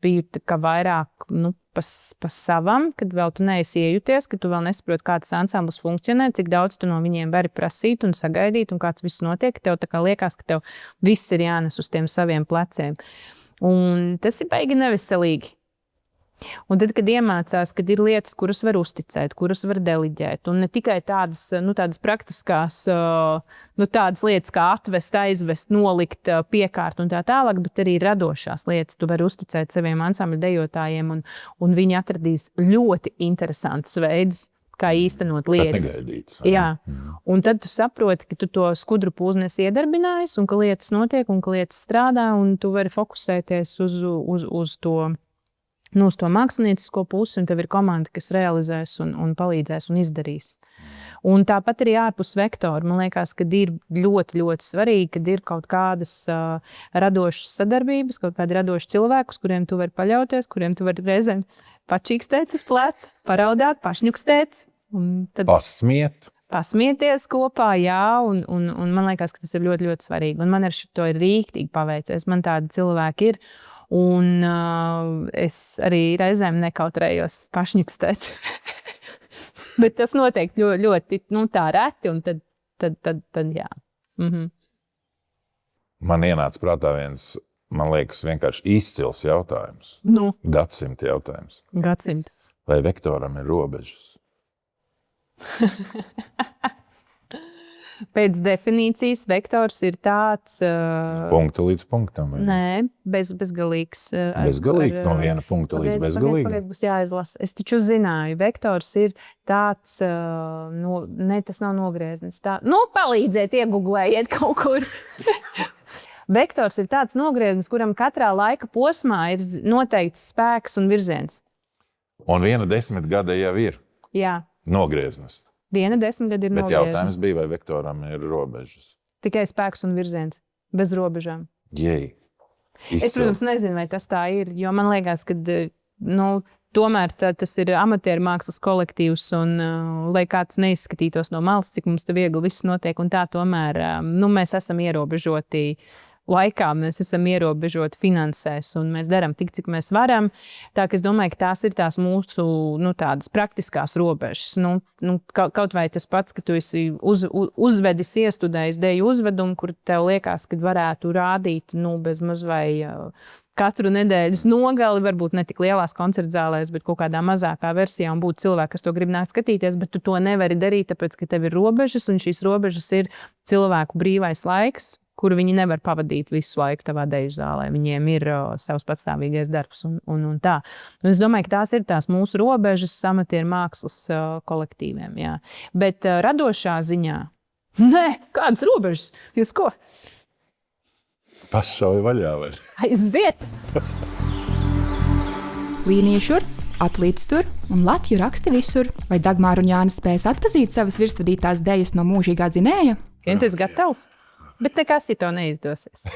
biju vairāk pa savam, kad vēl tu neesi iejuties, ka tu vēl nesaproti, kā tas ansamblis funkcionē, cik daudz tu no viņiem vari prasīt un sagaidīt, un kāds viss notiek. Tev tā kā liekas, ka tev viss ir jānes uz tiem saviem pleciem. Un tas ir baigi neveselīgi. Un tad, kad iemācās, kad ir lietas, kuras var uzticēt, kuras var deliģēt, un ne tikai tādas praktiskās tādas lietas, kā atvest, aizvest, nolikt, piekārt un tā tālāk, bet arī radošās lietas. Tu vari uzticēt saviem ansambļu dejotājiem, un viņi atradīs ļoti interesantus veidus, kā īstenot lietas. Jā. Un tad tu saproti, ka tu to skudru pūzni esi iedarbinājis, un ka lietas notiek, un ka lietas strādā, un tu vari fokusēties uz to māksliniecisko pusi, un tev ir komanda, kas realizēs un palīdzēs un izdarīs. Un tāpat arī ārpus vektora, man liekas, ka ir ļoti, ļoti svarīgi, kad ir kaut kādas radošas sadarbības, kaut kādi radoši cilvēki, uz kuriem tu vari paļauties, kuriem tu vari reizēm pačīkstēt uz pleca, paraudāt, pašņukstēt. Pasmieties kopā, jā, un man liekas, ka tas ir ļoti, ļoti svarīgi. Un man ar šito ir rīktīgi paveicies. Man tādi cilvēki ir. Un es arī reizēm nekautrējos pašņukstēt. Bet tas notiek ļoti tā reti, un tad jā. Mhm.
Man ienāca prātā viens, man liekas, vienkārši izcils jautājums. Gadsimta jautājums. Vai vektoram ir robežas?
Pēc definīcijas vektors ir tāds...
Punkta līdz punktam? Vai?
Nē, bezgalīgs.
Bezgalīgi? No viena punkta līdz bezgalīgi?
Pagaid, būs jāizlasa. Es taču zināju, vektors ir tāds... tas nav nogrieznis. Palīdziet, ieguglējiet kaut kur. Vektors ir tāds nogrieznis, kuram katrā laika posmā ir noteikts spēks un virziens.
Un viena 10 gada jau ir?
Jā.
Nogrieznis.
Viena 10 gada ir
bet
nogrieznis.
Jautājums bija, vai vektoram ir robežas?
Tikai spēks un virziens, bez robežām.
Jej.
Es, protams, nezinu, vai tas tā ir, jo man liekas, ka tomēr tas ir amatieru mākslas kolektīvs, un lai kāds neizskatītos no malas, cik mums te viegli viss notiek, un tā tomēr mēs esam ierobežoti laikā mēs esam ierobežoti finansēs un mēs darām tik, cik mēs varam. Tā ka es domāju, ka tās ir tās mūsu tādas praktiskās robežas. Kaut vai tas pats, ka tu esi uzvedis, iestudējis deju uzvedumu, kur tev liekas, ka varētu rādīt bezmaz vai katru nedēļas nogali, varbūt ne tik lielās koncertzālēs, bet kaut kādā mazākā versijā, un būtu cilvēki, kas to grib nākt skatīties, bet tu to nevari darīt, tāpēc, ka tev ir robežas, un šīs robežas ir cilvēku brīvais laiks, kuru viņi nevar pavadīt visu laiku tavā deju zālē. Viņiem ir savs patstāvīgais darbs un tā. Un es domāju, ka tās ir tās mūsu robežas amatieru mākslas kolektīviem. Jā. Bet radošā ziņā, kādas robežas? Jūs ko?
Pašauj vaļā, vai?
Aiziet!
Līnija šur, atlīdz tur un Latju raksti visur. Vai Dagmāra un Jānis spēs atpazīt savas virsvadītās dejas no mūžīgā dzinēja?
Ja tu esi gatavs? Bet nekas ja to neizdosies.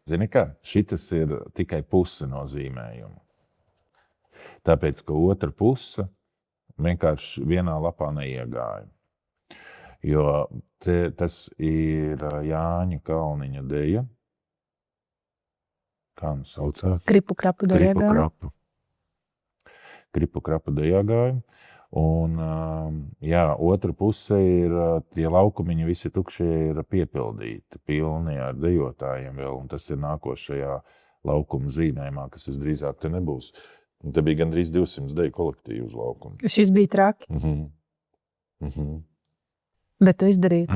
Zini kā, šitas ir tikai puse no zīmējuma. Tāpēc, ka otra puse vienkārši vienā lapā neiegāja. Jo tas ir Jāņa Kalniņa deja. Kā nu saucās?
Kripu krapu dejā.
Kripu krapu dejā gāja. Un, otra puse ir, tie laukumiņi visi tukšie ir piepildīti, pilni ar dejotājiem vēl, un tas ir nākošajā laukuma zīmējumā, kas visdrīzāk te nebūs. Un te bija gandrīz 200 deju kolektīvu uz laukumu.
Šis bija traki. Bet tu izdarīji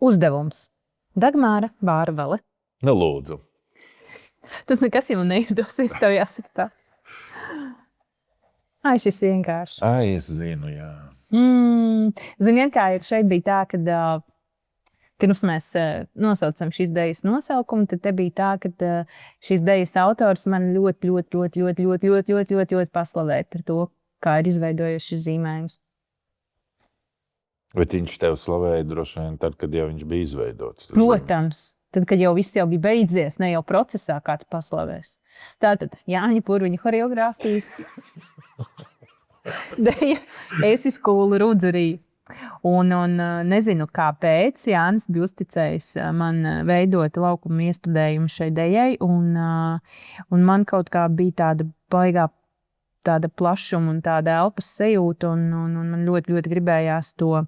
uzdevums. Dagmāra Bārbele.
Nu, lūdzu.
Tas nekas jau neizdosies, tev jāsaka tā. Šis vienkārši.
Es zinu, jā.
Ziniet, kā ir šeit bija tā, kad mēs nosaucam šīs dejas nosaukumu, tad te bija tā, ka šīs dejas autors man ļoti paslavēja par to, kā ir izveidojies šis zīmējums.
Bet viņš tev slavēja droši vien tad, kad jau viņš bija izveidots.
Protams. Tad, kad jau viss jau bija beidzies, ne jau procesā kāds paslavēs. Tātad Jāņa Purviņa horeogrāfijas, deja Esi skolu Rudzurī. Un nezinu, kāpēc Jānis bija uzticējis man veidot laukuma iestudējumu šai dejai. Un man kaut kā bija tāda baigā tāda plašuma un tāda elpas sajūta. Un man ļoti gribējās to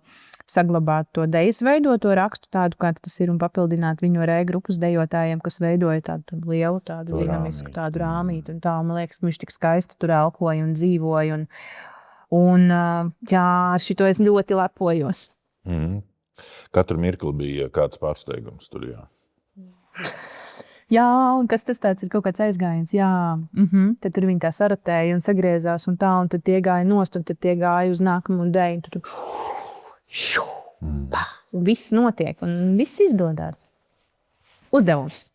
saglabāt, to dejas veidoto rakstu tādu, kāds tas ir, un papildināt viņu ar grupas dejotājiem, kas veidoja tādu lielu, tādu dinamisku, tādu rāmīti. Un tā, man liekas, ka viņš tik skaisti tur elkoja un dzīvoja. Un ar šito es ļoti lepojos.
Katru mirkli bija kāds pārsteigums tur, jā.
Jā, un kas tas tāds ir, kaut kāds aizgājiens, jā. Tad tur viņi tā saratēja un sagriezās un tā, un tad tie gāja nost, un tad tie gāja uz nākamu deju, un tur viss notiek, un viss izdodās. Uzdevums.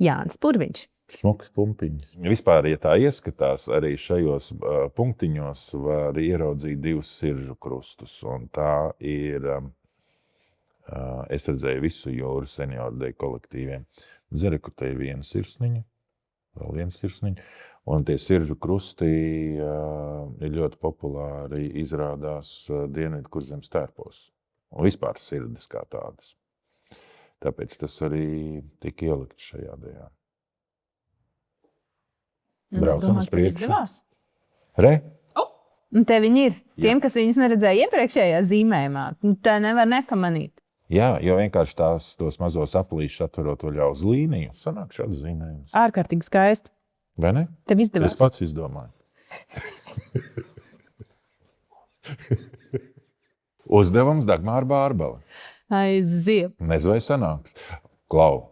Jānis Purviņš.
Smuks pumpiņas. Vispār, ja tā ieskatās, arī šajos punktiņos var ieraudzīt divus siržu krustus, un tā ir, es redzēju visu jūru senioru deju kolektīviem. Zereku te ir viena sirsniņa, vēl viena sirsniņa, un tie siržu krusti ir ļoti populāri, izrādās Dienvidu Kurzemes tērpos, un vispār sirdis kā tādas. Tāpēc tas arī tika ielikts šajā dejā. Braucam uz priekšu. Re?
Un te viņi ir. Tiem, kas viņus neredzēja iepriekšējā zīmējumā, tā nevar nepamanīt.
Jā, jo vienkārši tos mazos aplīšus atverot vaļā uz līniju, sanāk šāds zīmējums.
Ārkārtīgi skaisti.
Vai ne?
Tev izdevās.
Es pats izdomāju. Uzdevums Dagmāra Bārbele.
Aiziet.
Nezinu, vai sanāks. Klau,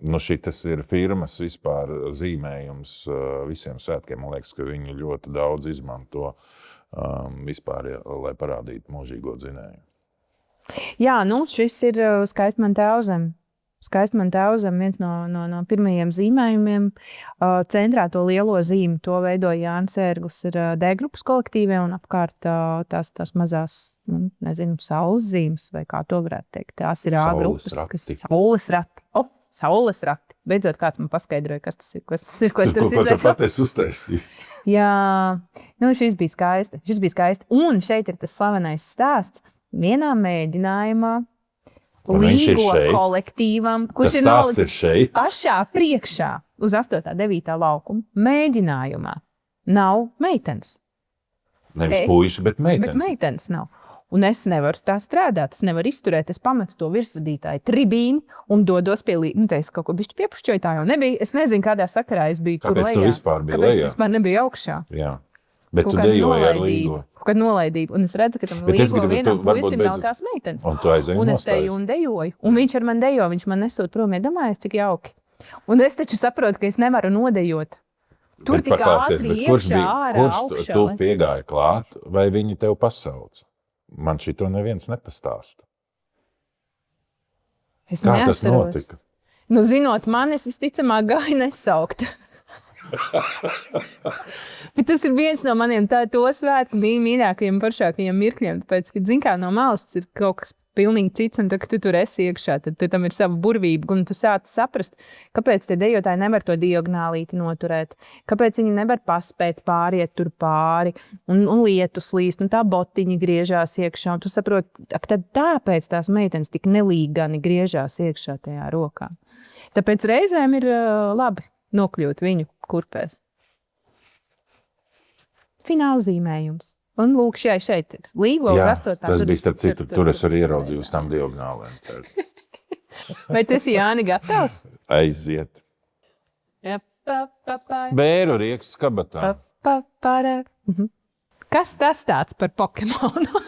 šitas ir firmas vispār zīmējums visiem svētkiem. Man liekas, ka viņi ļoti daudz izmanto vispār, lai parādītu mūžīgo dzinēju.
Jā, šis ir Skaistman Tēvzem. Skaistman Tēvzem, viens no pirmajiem zīmējumiem. Centrā to lielo zīmi, to veidoja Jānis Ērglis ar D-grupas kolektīviem un apkārt tās mazās, nezinu, saules zīmes, vai kā to varētu teikt. Tās ir A-grupas, kas saules rati. Saules rati. Beidzot, kāds man paskaidroja, kas tas ir, ko es tur izveidoju.
Ko tu paties uztaisīji?
Jā, šis bija skaisti. Un šeit ir tas slavenais stāsts. Vienā mēģinājumā līgo kolektīvam, kurš ir
nolicis
pašā priekšā uz 8. 9. laukuma mēģinājumā. Nav meitenes.
Nevis puiši, bet meitenes.
Bet meitenes nav. Un es nevaru tā strādāt, es nevaru izturēt, es pametu to virsvadītāju tribīni un dodos pie līnijas. Nu, es kaut ko bišķi piepušķoju, tā jau nebija. Es nezinu, kādā sakarā es biju tur lejā.
Kāpēc tu vispār biji
lejā?
Kāpēc
es vispār nebiju augšā?
Jā. Bet tu dejoji ar līgo.
Kaut kāda nolaidība. Un es redzu, ka tam līgo vienam puisim nav tās meitenes.
Un tu aizēji
un es deju un dejoju. Un viņš ar mani dejo, viņš man nesūt prom. Iedomājies, cik jauki. Un es taču saprotu, ka es nevaru nodejot. Tur tik ātri iekšā, ārā, augšā.
Kurš tu piegāji klāt, vai viņi tev pasauc? Man šito neviens nepastāsta.
Es
Kā
neatceros.
Tas notika?
Nu, zinot man, es visticamāk gāju nesaukt. Bet tas ir viens no maniem to svētku mīļākajiem, foršākajiem mirkļiem. Tāpēc, ka, zin kā, no malas ir kaut kas pilnīgi cits, un tad, kad tu tur esi iekšā, tad tam ir sava burvība, un tu sāc saprast, kāpēc tie dejotāji nevar to diagonālīti noturēt, kāpēc viņi nevar paspēt pāriet tur pāri, un lietu slīst, un tā botiņi griežās iekšā, un tu saproti, tad tāpēc tās meitenes tik nelīgani griežās iekšā tajā rokā. Tāpēc reizēm ir labi nokļūt viņu kurpēs. Fināla zīmējums. Un lūk, šeit ir līgo uz 8.
Tas bija starp citu, tur es arī ieraudzīju uz tām diagonālēm.
Vai tas ir Jāni gatavs?
Aiziet. Bēru rieks kabatā.
Kas tas tāds par Pokemonu?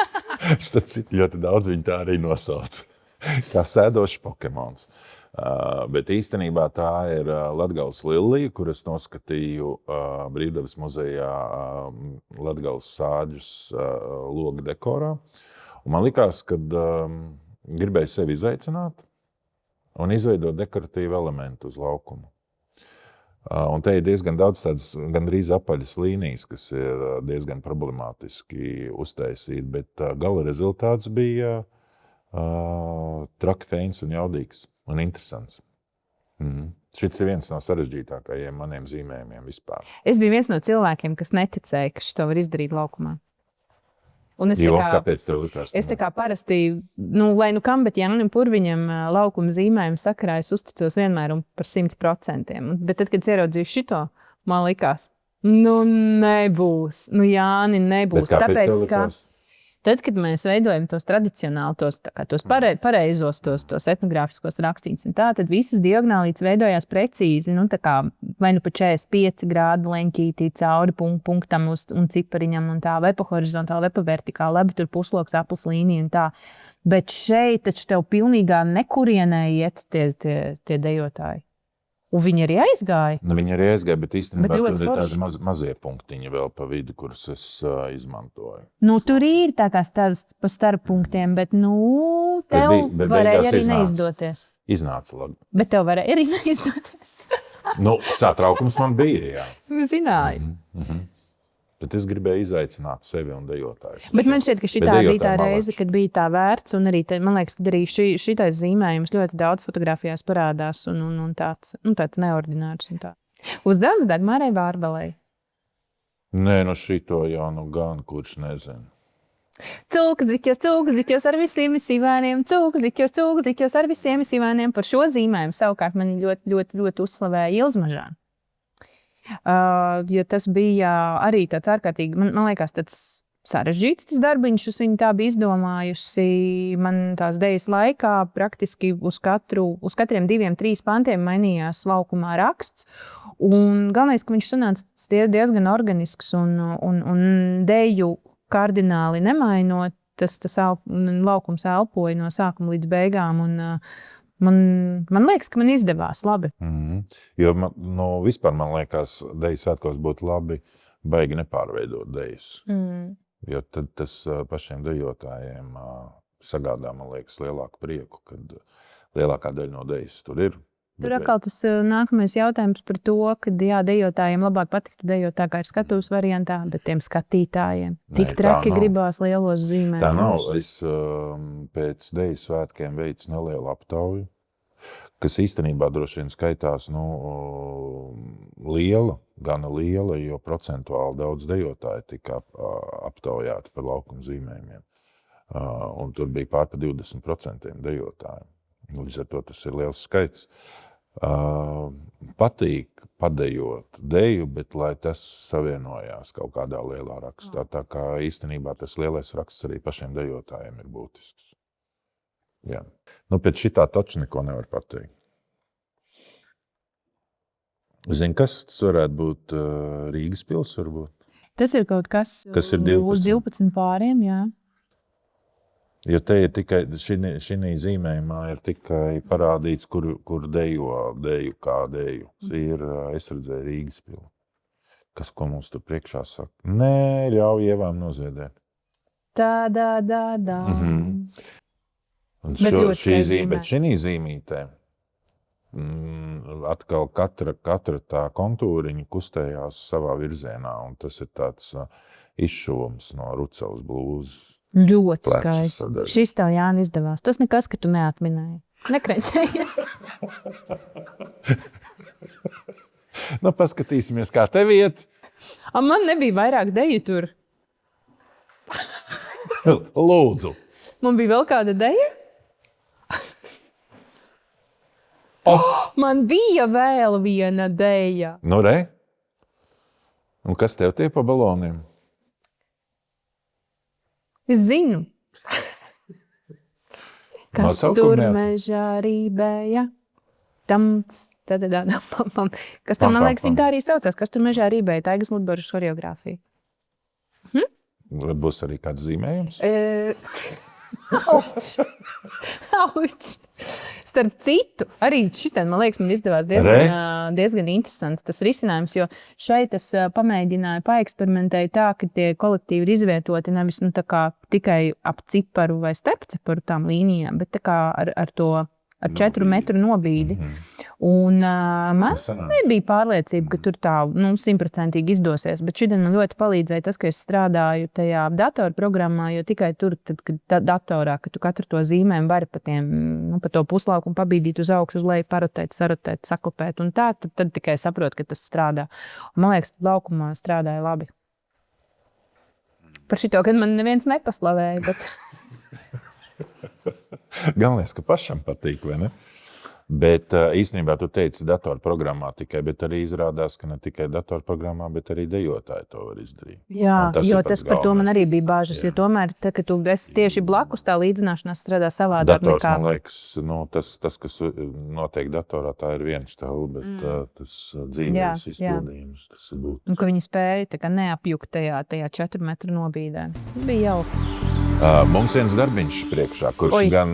Starp citu, ļoti daudz viņi tā arī nosauc. Kā sēdošs Pokemons. Bet īstenībā tā ir Latgales lilija, kur es noskatīju Brīvdabas muzejā Latgales sāģus loga dekorā. Un man likās, ka gribēju sevi izaicināt un izveidot dekoratīvu elementu uz laukumu. Un te ir diezgan daudz tādas gandrīz apaļas līnijas, kas ir diezgan problemātiski uztaisīt, bet gala rezultāts bija traki, feins un jaudīgs. Un interesants. Šis ir viens no sarežģītākajiem maniem zīmējumiem vispār.
Es biju viens no cilvēkiem, kas neticēja, ka šito var izdarīt laukumā.
Kāpēc tev likās?
Es tā kā parasti, lai nu kam, bet Jānim Purviņam laukuma zīmējumu sakarā es uzticos vienmēr un par 100%. Bet tad, kad es ieraudzīju šito, man likās, nebūs. Jāni, nebūs. Tāpēc, ka tad, kad mēs veidojam tos tradicionāli, tos pareizos, tos etnogrāfiskos rakstīņus, tad visas diagonālītes veidojās precīzi, vai nu pa 45 grādu leņķītī cauri punktam un cipariņam un tā, vai pa horizontāli, vai pa vertikāli, labi tur pusloks, aplis līnija un tā. Bet šeit taču tev pilnīgā nekurienē iet tie dejotāji. Un viņi arī aizgāja.
Viņi arī aizgāja, bet īstenībā tur ir tādi mazie punktiņi vēl pa vidu, kurus es izmantoju.
Tur ir tā kā pa starp punktiem, bet tev varēja arī neizdoties.
Iznāca labi.
Bet tev varēja arī neizdoties.
Satraukums man bija, jā.
Zināju.
Bet es gribēju izaicināt sevi un dejotājus.
Bet man šķiet, ka šitā bija tā reize, kad bija tā vērts, un arī, man liekas, ka arī šitais zīmējums ļoti daudz fotografijās parādās, un tāds neordinārs. Un tā. Uzdevums Dagmarai Vārbelei.
Nē, šito jau gan kurš nezina.
Cūkas riķos ar visiem sīvēniem, cūkas riķos ar visiem sīvēniem. Par šo zīmējumu savukārt man ļoti, ļoti, ļoti uzslavēja Ilzmažāna. Jo tas bija arī tāds ārkārtīgi, man liekas, tāds sarežģīts tas darbiņš, viņa tā bija izdomājusi man tās dejas laikā, praktiski uz katriem 2-3 pantiem mainījās laukumā raksts, un galvenais, ka viņš sanāca diezgan organisks un deju kardināli nemainot, tas laukums elpoja no sākuma līdz beigām, un man liekas, ka man izdevās labi.
Jo vispār man liekas, deju svētkos būtu labi baigi nepārveidot dejas. Jo tad tas pašiem dejotājiem sagādā, man liekas, lielāku prieku, kad lielākā daļa no dejas tur ir.
Tur atkal tas nākamais jautājums par to, ka dejotājiem labāk patiktu dejot tā, kā ir skatuves variantā, bet tiem skatītājiem tik traki gribās lielos zīmējumus.
Tā nav. Es pēc deju svētkiem veicu nelielu aptauju, kas īstenībā droši vien skaitās gana liela, jo procentuāli daudz dejotāji tika aptaujāti par laukuma zīmējumiem. un tur bija pār pa 20% dejotāji. Līdz ar to tas ir liels skaits. Patīk padejot deju, bet lai tas savienojās kaut kādā lielā rakstā. Tā kā īstenībā tas lielais raksts arī pašiem dejotājiem ir būtisks. Jā. Pēc šitā taču neko nevar pateikt. Zini, kas tas varētu būt? Rīgas pils varbūt?
Tas ir kaut kas
ir 12.
Uz 12 pāriem, jā.
Jo te ir tikai, šī zīmējumā ir tikai parādīts, kur deju kā deju. Ir, es redzēju Rīgas pili. Kas, ko mums tur priekšā saka? Nē, ļauj ievām noziedēt.
Tā.
Un
Bet
šī zīmītē atkal katra tā kontūriņa kustējās savā virzienā, un tas ir tāds izšuvums no Rucavas blūzes.
Ļoti skaisti. Šis tev, Jāni, izdevās. Tas nekas, ka tu neatminēji. Nekreņķējies.
Paskatīsimies, kā tev iet.
Man nebija vairāk deju tur.
Lūdzu.
Man bija vēl kāda deja? Man bija vēl viena deja.
Re? Un kas tev tie pa baloniem?
Es zinu. Kas tur mežā rībēja? Kas tur, man liekas, tā arī saucās. Kas tur mežā rībēja? Taigas Ludboras choreogrāfija.
Būs arī kāds zīmējums?
Auč. Starp citu, arī šitien, man liekas, man izdevās diezgan interesants tas risinājums, jo šeit es pamēģināju paeksperimentēt tā, ka tie kolektīvi ir izvietoti nevis tā kā tikai ap ciparu vai starp ciparu tām līnijām, bet tā kā ar 4 metru nobīdi. Un man nebija pārliecība, ka tur tā 100% izdosies, bet šodien man ļoti palīdzēja tas, ka es strādāju tajā datorprogrammā, jo tikai tur, kad datorā, ka tu katru to zīmēm vari pa to puslaukumu pabīdīt uz augšu, uz leju, parotēt, sarotēt, sakopēt, un tā, tad tikai saprot, ka tas strādā. Un man liekas, laukumā strādāja labi. Par šito, kad man neviens nepaslavēja, bet...
Galvenais, ka pašam patīk, vai ne? Bet īstenībā tu teici datorprogrammā tikai, bet arī izrādās, ka ne tikai datorprogrammā, bet arī dejotāji to var izdarīt.
Jā, jo tas par to man arī bija bāžas, jo tomēr, ka tu esi tieši blakus, tā līdzināšanās strādā savādāk
Dators,
nekā...
man liekas, tas, kas notiek datorā, tā ir viena štela, bet tas dzīves izpildījums, tas ir būtiski.
Un ka viņi spēja tā kā neapjukt tajā 4 metru nobīdē. Tas bija jauki.
Mums viens darbiņš priekšā, kurš gan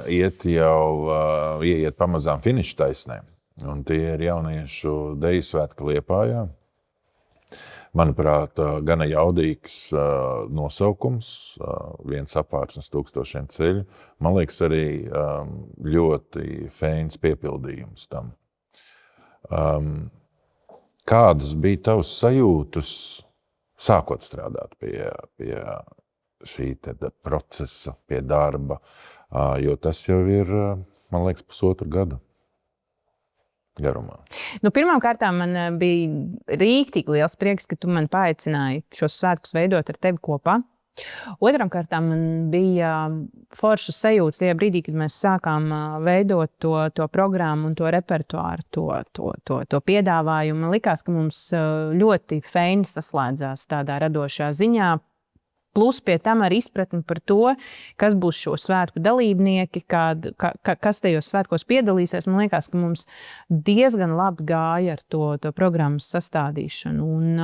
ieiet pamazām finiša taisnē. Un tie ir jauniešu deju svētki Liepājā. Manuprāt, gana jaudīgs nosaukums, viens apārtsnes 1000 ceļu. Man liekas, arī ļoti feins piepildījums tam. Kādas bija tavas sajūtas, sākot strādāt pie šī procesa, pie darba, jo tas jau ir, man liekas, 1,5 gada garumā.
Pirmkārt, man bija rīktīgi liels prieks, ka tu man paaicināji šos svētkus veidot ar tevi kopā. Otram kārtām man bija forša sajūta tajā brīdī, kad mēs sākām veidot to programmu un to repertuāru, to piedāvājumu. Man likās, ka mums ļoti feini saslēdzās tādā radošā ziņā. Plus pie tam ar izpratni par to, kas būs šo svētku dalībnieki, kas tajos svētkos piedalīsies. Man liekas, ka mums diezgan labi gāja ar to programmas sastādīšanu. Un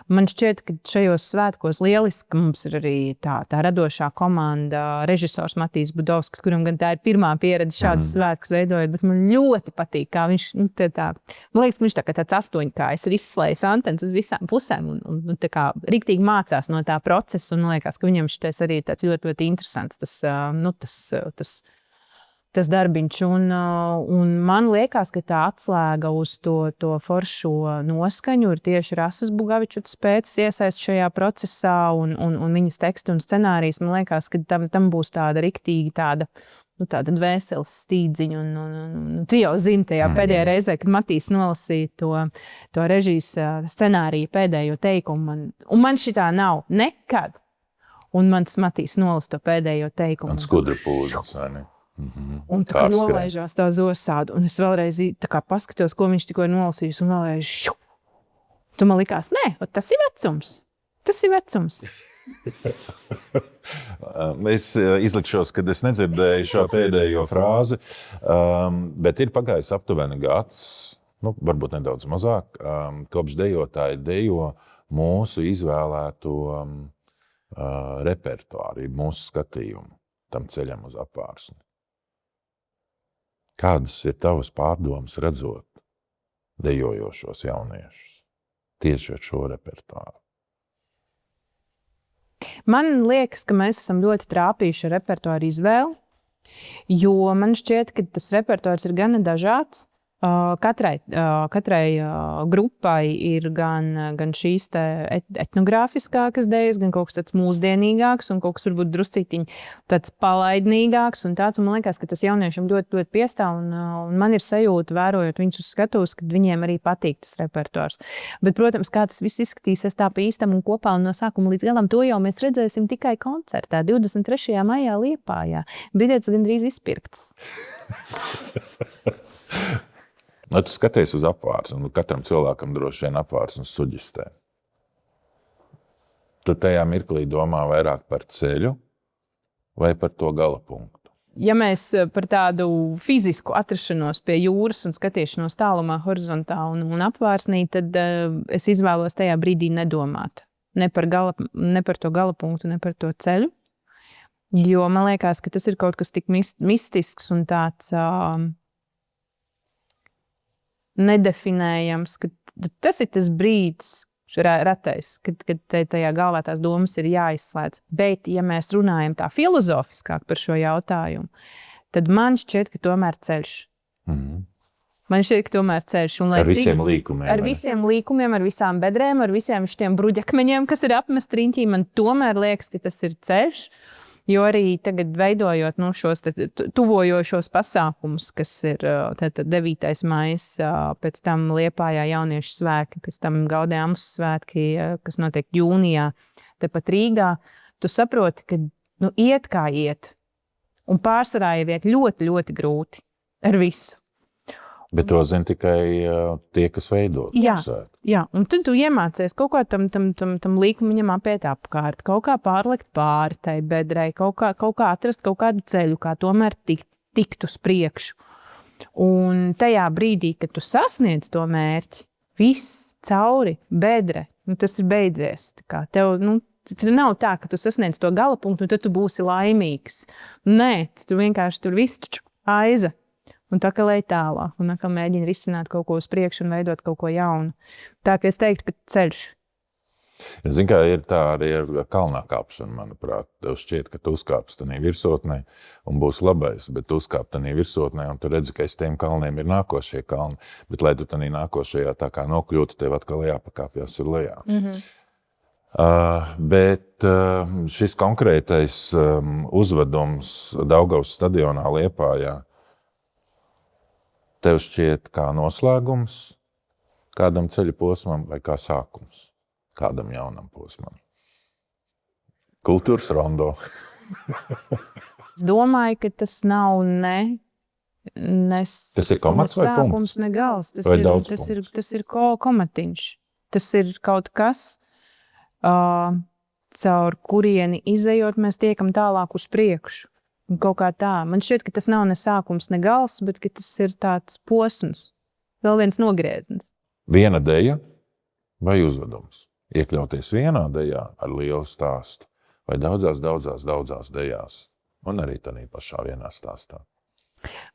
man šķiet, ka šajos svētkos lieliski mums ir arī tā radošā komanda, režisors Matīs Budovskis, kuram gan tā ir pirmā pieredze šādas svētkus veidojot, bet man ļoti patīk, kā viņš, man liekas, ka viņš tā kā tāds 8-kājs ir izslējis antenas uz visām pusēm un tā kā riktīgi mācās no tā procesa. Man liekas, ka viņam šitais arī tāds ļoti, ļoti interesants tas darbiņš. Un man liekas, ka tā atslēga uz to foršo noskaņu ir tieši Rasas Bugavičutas pēcis iesaist šajā procesā un viņas tekstu un scenārijas. Man liekas, ka tam būs tāda riktīgi tāda dvēseles stīdziņa. Un tu jau zini tajā pēdējā reizē, kad Matīs nolasīja to režijas scenāriju pēdējo teikumu. Un man šitā nav nekad. Un mans Matīs nolas to pēdējo teikumu.
Un skudra pūžas, vai ne?
Un tā kā nolaižās tā zosādu. Un es vēlreiz tā kā paskatos, ko viņš tikko ir nolasījis, un vēlreiz šu. Tu man likās, nē, tas ir vecums. Tas ir vecums.
Es izlikšos, ka es nedzirdēju šo pēdējo frāzi, bet ir pagājis aptuveni gads, varbūt nedaudz mazāk, kopš dejotāji dejo mūsu izvēlēto repertuāru, mūsu skatījumu tam ceļam uz apvārsni. Kādas ir tavas pārdomas redzot dejojošos jauniešus tieši ar šo repertuāru?
Man liekas, ka mēs esam ļoti trāpījuši ar repertuāru izvēli, jo man šķiet, ka tas repertuārs ir gana dažāds. Katrai grupai ir gan šīs etnogrāfiskākas dēļas, gan kaut kas tāds mūsdienīgāks un kaut kas varbūt druscītiņ tāds palaidnīgāks un tāds. Un man liekas, ka tas jauniešiem ļoti, ļoti piestāv un man ir sajūta, vērojot viņus uz skatuves, ka viņiem arī patīk tas repertuārs. Bet, protams, kā tas viss izskatīsies tā pa īstam un kopā un no sākuma līdz galam, to jau mēs redzēsim tikai koncertā 23. maijā Liepājā. Biļetes gandrīz izpirktas.
Tu skaties uz apvārsni, un katram cilvēkam droši vien apvārsnes suģistē. Tu tajā mirklī domā vairāk par ceļu vai par to gala punktu?
Ja mēs par tādu fizisku atrašanos pie jūras un skatīšanos tālumā horizontā un apvārsnī, tad es izvēlos tajā brīdī nedomāt. Ne par to gala punktu, ne par to ceļu. Jo man liekas, ka tas ir kaut kas tik mistisks un tāds... nedefinējams, ka tas ir tas brīdis, retais, kad tajā galvā tās domas ir jāizslēdz. Bet, ja mēs runājam tā filozofiskāk par šo jautājumu, tad man šķiet, ka tomēr ceļš. Man šķiet, ka tomēr ceļš. Un,
ar visiem līkumiem.
Ar visiem līkumiem, ar visām bedrēm, ar visiem šiem bruģakmeņiem, kas ir apmest riņķī, man tomēr liekas, ka tas ir ceļš. Jo arī tagad veidojot šos tuvojošos pasākumus, kas ir 9. maijs, pēc tam Liepājā jauniešu svētki, pēc tam Gaudēmas svētki, kas notiek jūnijā, tepat Rīgā, tu saproti, ka iet kā iet. Un pārsvarā jau iet ļoti, ļoti grūti ar visu.
Bet to zina tikai tie, kas veido.
Jā, un tad tu iemācies kaut kā tam līkumiņam apiet apkārt, kaut kā pārlikt pāri tai bedrei, kaut kā atrast kaut kādu ceļu, kā tomēr tikt uz priekšu. Un tajā brīdī, kad tu sasniedz to mērķi, viss cauri bedre, tas ir beidzies. Tev nav tā, ka tu sasniedz to gala punktu, un tad tu būsi laimīgs. Nē, tu vienkārši tur viss aiza. Un tā kā lej tālāk, un kā mēģina risināt kaut ko uz priekšu un veidot kaut ko jaunu. Tā kā es teiktu, ka ceļš.
Zini, kā ir tā arī ar kalnā kāpšanu, manuprāt. Tev šķiet, ka tu uzkāpsi tanī virsotnē un būs labais, bet tu uzkāp tanī virsotnē un tu redzi, ka aiz tiem kalniem ir nākošie kalni. Bet, lai tu tanī nākošajā tā kā nokļūtu, tev atkal jāpakāpjas ir lejā. Bet šis konkrētais uzvedums Daugavas stadionā Liepājā tev šķiet kā noslēgums kādam ceļa posmam vai kā sākums kādam jaunam posmam? Kultūras rondo.
Es domāju, ka tas nav
tas ir komats vai punkts?
Ne gals. Tas ir komatiņš. Tas ir kaut kas, caur kurieni izejot, mēs tiekam tālāk uz priekšu. Kaut kā tā. Man šķiet, ka tas nav ne sākums, ne gals, bet ka tas ir tāds posms. Vēl viens nogrieznis.
Viena deja vai uzvedums? Iekļauties vienā dejā ar lielu stāstu vai daudzās dejās un arī tādā pašā vienā stāstā?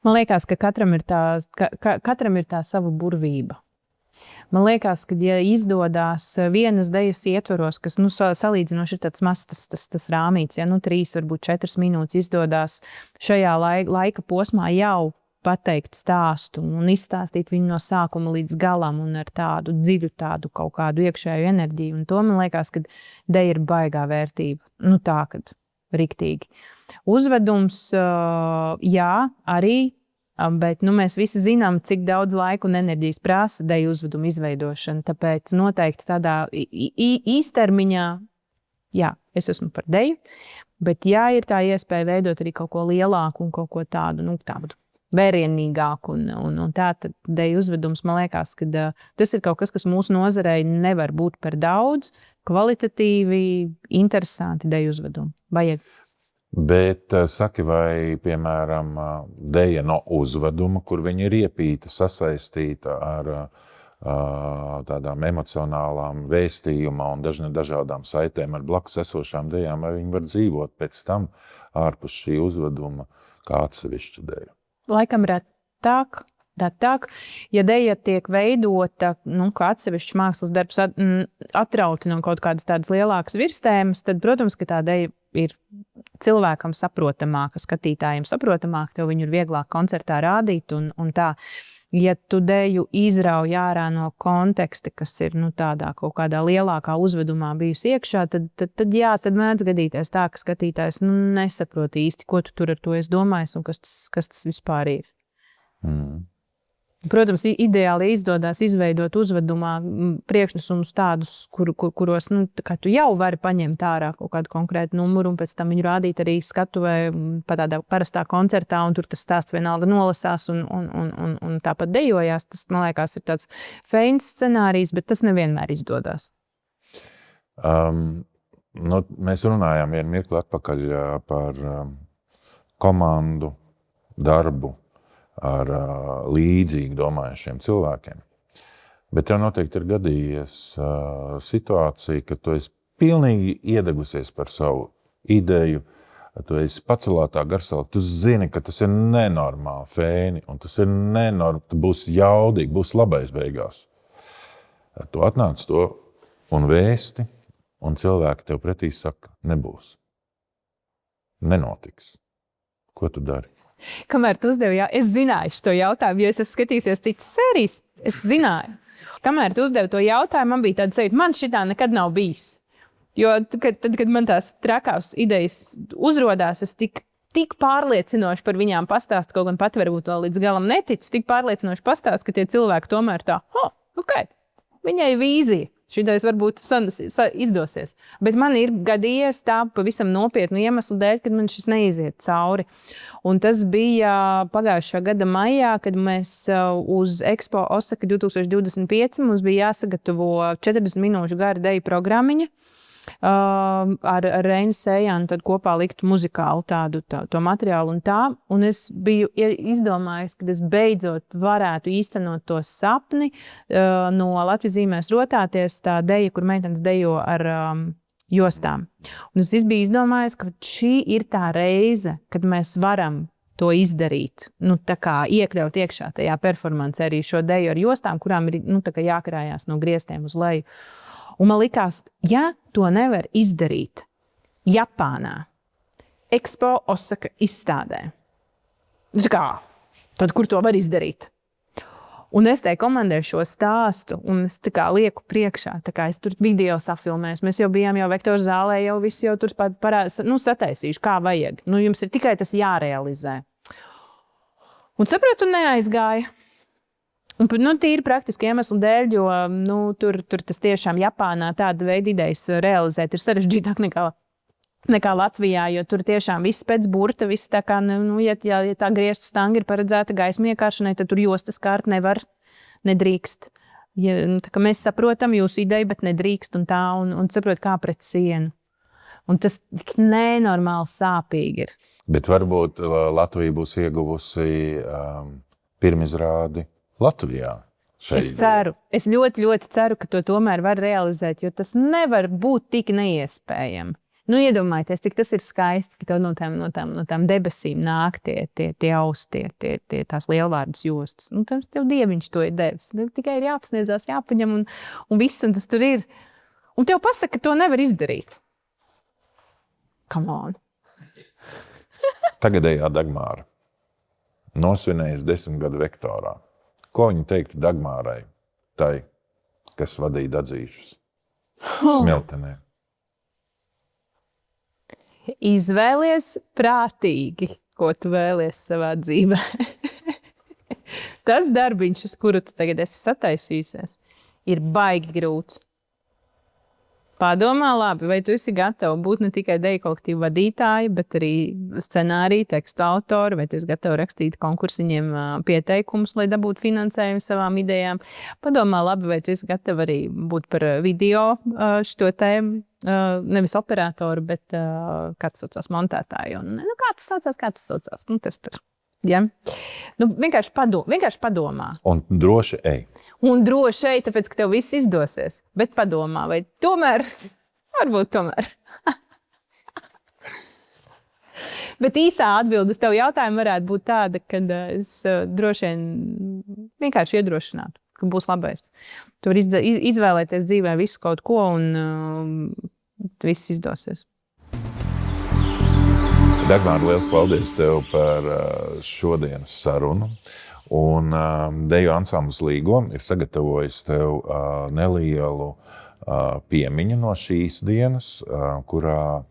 Man liekas, ka katram ir tā sava burvība. Man liekas, ka ja izdodas vienas dejas ietvaros, kas salīdzinoši ir tāds mazs tas rāmīts, 3, varbūt 4 minūtes izdodas šajā laika posmā jau pateikt stāstu un izstāstīt viņu no sākuma līdz galam un ar tādu dziļu tādu kaut kādu iekšēju enerģiju. Un to man liekas, ka deja ir baigā vērtība. Tā, kad riktīgi. Uzvedums, jā, arī. Bet mēs visi zinām, cik daudz laika un enerģijas prasa deju uzvedumu izveidošana. Tāpēc noteikti tādā īstermiņā jā, es esmu par deju, bet ja ir tā iespēja veidot arī kaut ko lielāku un kaut ko tādu, tādu vērienīgāku un tā, tad deju uzvedums, man liekas, ka tas ir kaut kas, kas mūsu nozarei nevar būt par daudz, kvalitatīvi, interesanti deju uzvedumi. Vajag.
Bet saki, vai, piemēram, deja no uzveduma, kur viņa ir iepīta, sasaistīta ar tādām emocionālām vēstījumā un dažādām saitēm ar blakus esošām dejām, vai viņi var dzīvot pēc tam ārpus šī uzveduma kā atsevišķa deja?
Laikam retāk. Ja deja tiek veidota kā atsevišķs mākslas darbs, atrauti no kaut kādas tādas lielākas virstēmas, tad, protams, ka tā deja ir cilvēkam saprotamāka, skatītājiem saprotamāka, tev viņu ir vieglāk koncertā rādīt un tā. Ja tu deju izrauj ārā no konteksta, kas ir tādā kaut kādā lielākā uzvedumā bijusi iekšā, tad mēdz gadīties tā, ka skatītājs nesaprot īsti, ko tu tur ar to esi domājis un kas tas vispār ir. Protams, ideāli izdodas izveidot uzvedumā priekšnesumus tādus, kuros tu jau vari paņemt ārā kaut kādu konkrētu numuru un pēc tam viņu rādīt arī skatuvē pa tādā parastā koncertā, un tur tas stāsts vienalga nolasās un tāpat dejojās. Tas, man liekas, ir tāds feins scenārijs, bet tas nevienmēr izdodas.
Mēs runājām vienu mirkli atpakaļ par komandu, darbu ar līdzīgi domājušiem cilvēkiem. Bet tev noteikti ir gadījies situācija, ka tu esi pilnīgi iedegusies par savu ideju, tu esi pacelātā garsalā, tu zini, ka tas ir nenormāli fēni, un tas ir nenormāli, tu būsi jaudīgi, būs labais beigās. Tu atnāc to un vēsti, un cilvēki tev pretī saka, nebūs. Nenotiks. Ko tu dari?
Kamēr tu uzdevi, es zināju šo jautājumu, jo es esmu skatījusies citas sērijas, es zināju. Kamēr tu uzdevi to jautājumu, man bija tāda sajūta, man šitā nekad nav bijis. Jo tad, kad man tās trakās idejas uzrodās, es tik pārliecinoši par viņām pastāstu, kaut gan pat varbūt vēl līdz galam neticu, tik pārliecinoši pastāstu, ka tie cilvēki tomēr tā, viņai vīzija. Šitais varbūt izdosies. Bet man ir gadījies tā pavisam nopietnu iemeslu dēļ, kad man šis neiziet cauri. Un tas bija pagājušā gada maijā, kad mēs uz Expo Osaka 2025 mums bija jāsagatavo 40 minūšu gara deju programmiņa. Ar Reinu Sējānu tad kopā liktu muzikālu to materiālu un tā. Un es biju izdomājis, ka es beidzot varētu īstenot to sapni no Latvijas zīmēs rotāties, tā deja, kur meitenes dejo ar jostām. Un es biju izdomājis, ka šī ir tā reize, kad mēs varam to izdarīt, tā kā iekļaut iekšā tajā performancē arī šo deju ar jostām, kurām ir tā kā jākarājās no griestiem uz leju. Un man likās, ja to nevar izdarīt Japānā, Expo Osaka izstādē, tad kur to var izdarīt? Un es tai komandē šo stāstu, un es tā kā lieku priekšā, tā kā es tur video safilmēs, mēs jau bijām jau Vektora zālē, jau visu jau tur sataisījuši, kā vajag. Jums ir tikai tas jārealizē. Un saprotu, un neaizgāja. Un, tīri praktiski iemeslu dēļ, jo tur tas tiešām Japānā tāda veida idejas realizēt ir sarežģītāk nekā Latvijā, jo tur tiešām viss pēc burta, viss tā kā, ja tā griestu stanga ir paredzēta gaismu iekāršanai, tad tur jostas kārt nevar, nedrīkst. Ja, tā kā mēs saprotam jūsu ideju, bet nedrīkst un tā, un saprot, kā pret sienu. Un tas tik nenormāli sāpīgi ir.
Bet varbūt Latvija būs ieguvusi pirmizrādi Latvijā.
Es ceru. Es ļoti, ļoti ceru, ka to tomēr var realizēt, jo tas nevar būt tik neiespējami. Iedomājieties, cik tas ir skaisti, ka tev no tām debesīm nāk tie austi, tās lielvārdas jostas. Tev dieviņš to ir devis. Tev tikai ir jāpasniedzās, jāpaņem un viss, un tas tur ir. Un tev pasaka, ka to nevar izdarīt. Come on.
Tagadējā Dagmāra nosvinējas 10 gadu Vektorā. Ko viņa teiktu Dagmārai, tai, kas vadīja Dadzīšus Smiltenē?
Izvēlies prātīgi, ko tu vēlies savā dzīvē. Tas darbiņš, uz kuru tu tagad esi sataisījusies, ir baigi grūts. Padomā labi, vai tu esi gatava būt ne tikai deju kolektīvu vadītāji, bet arī scenāriju, tekstu autori, vai tu esi gatava rakstīt konkursiņiem pieteikumus, lai dabūtu finansējumu savām idejām. Padomā labi, vai tu esi gatava arī būt par video šo tēmu, nevis operatoru, bet kāds saucās montētāju. Kā tas saucās? Tas tur. Ja? Vienkārši padomā.
Un droši ej.
Un droši ej, tāpēc, ka tev viss izdosies. Bet padomā, vai tomēr, varbūt tomēr. Bet īsā atbilde uz tev jautājumu varētu būt tāda, ka es droši vien vienkārši iedrošinātu, ka būs labais. Tu vari izvēlēties dzīvē visu kaut ko un viss izdosies.
Dagmāra, liels paldies tev par šodienas sarunu. Un Deju ansamblis Līgo ir sagatavojis tev nelielu piemiņu no šīs dienas, kurā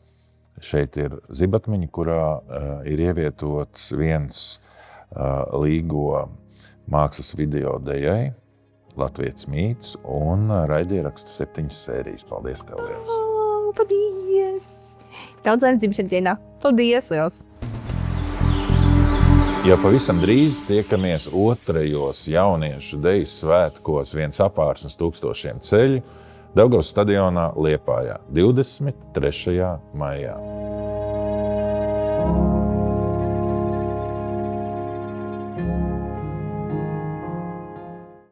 šeit ir zibatmiņa, kurā ir ievietots viens Līgo mākslas video dejai, Latvijas mīts, un raidieraksta 7 sērijas. Paldies tev liels!
Paldies! Daudz laimes dzimšanas dienā. Paldies liels!
Jau pavisam drīz tiekamies 2. jauniešu deju svētkos Viens apvārsnes 1000 ceļu Daugavas stadionā Liepājā 23. maijā.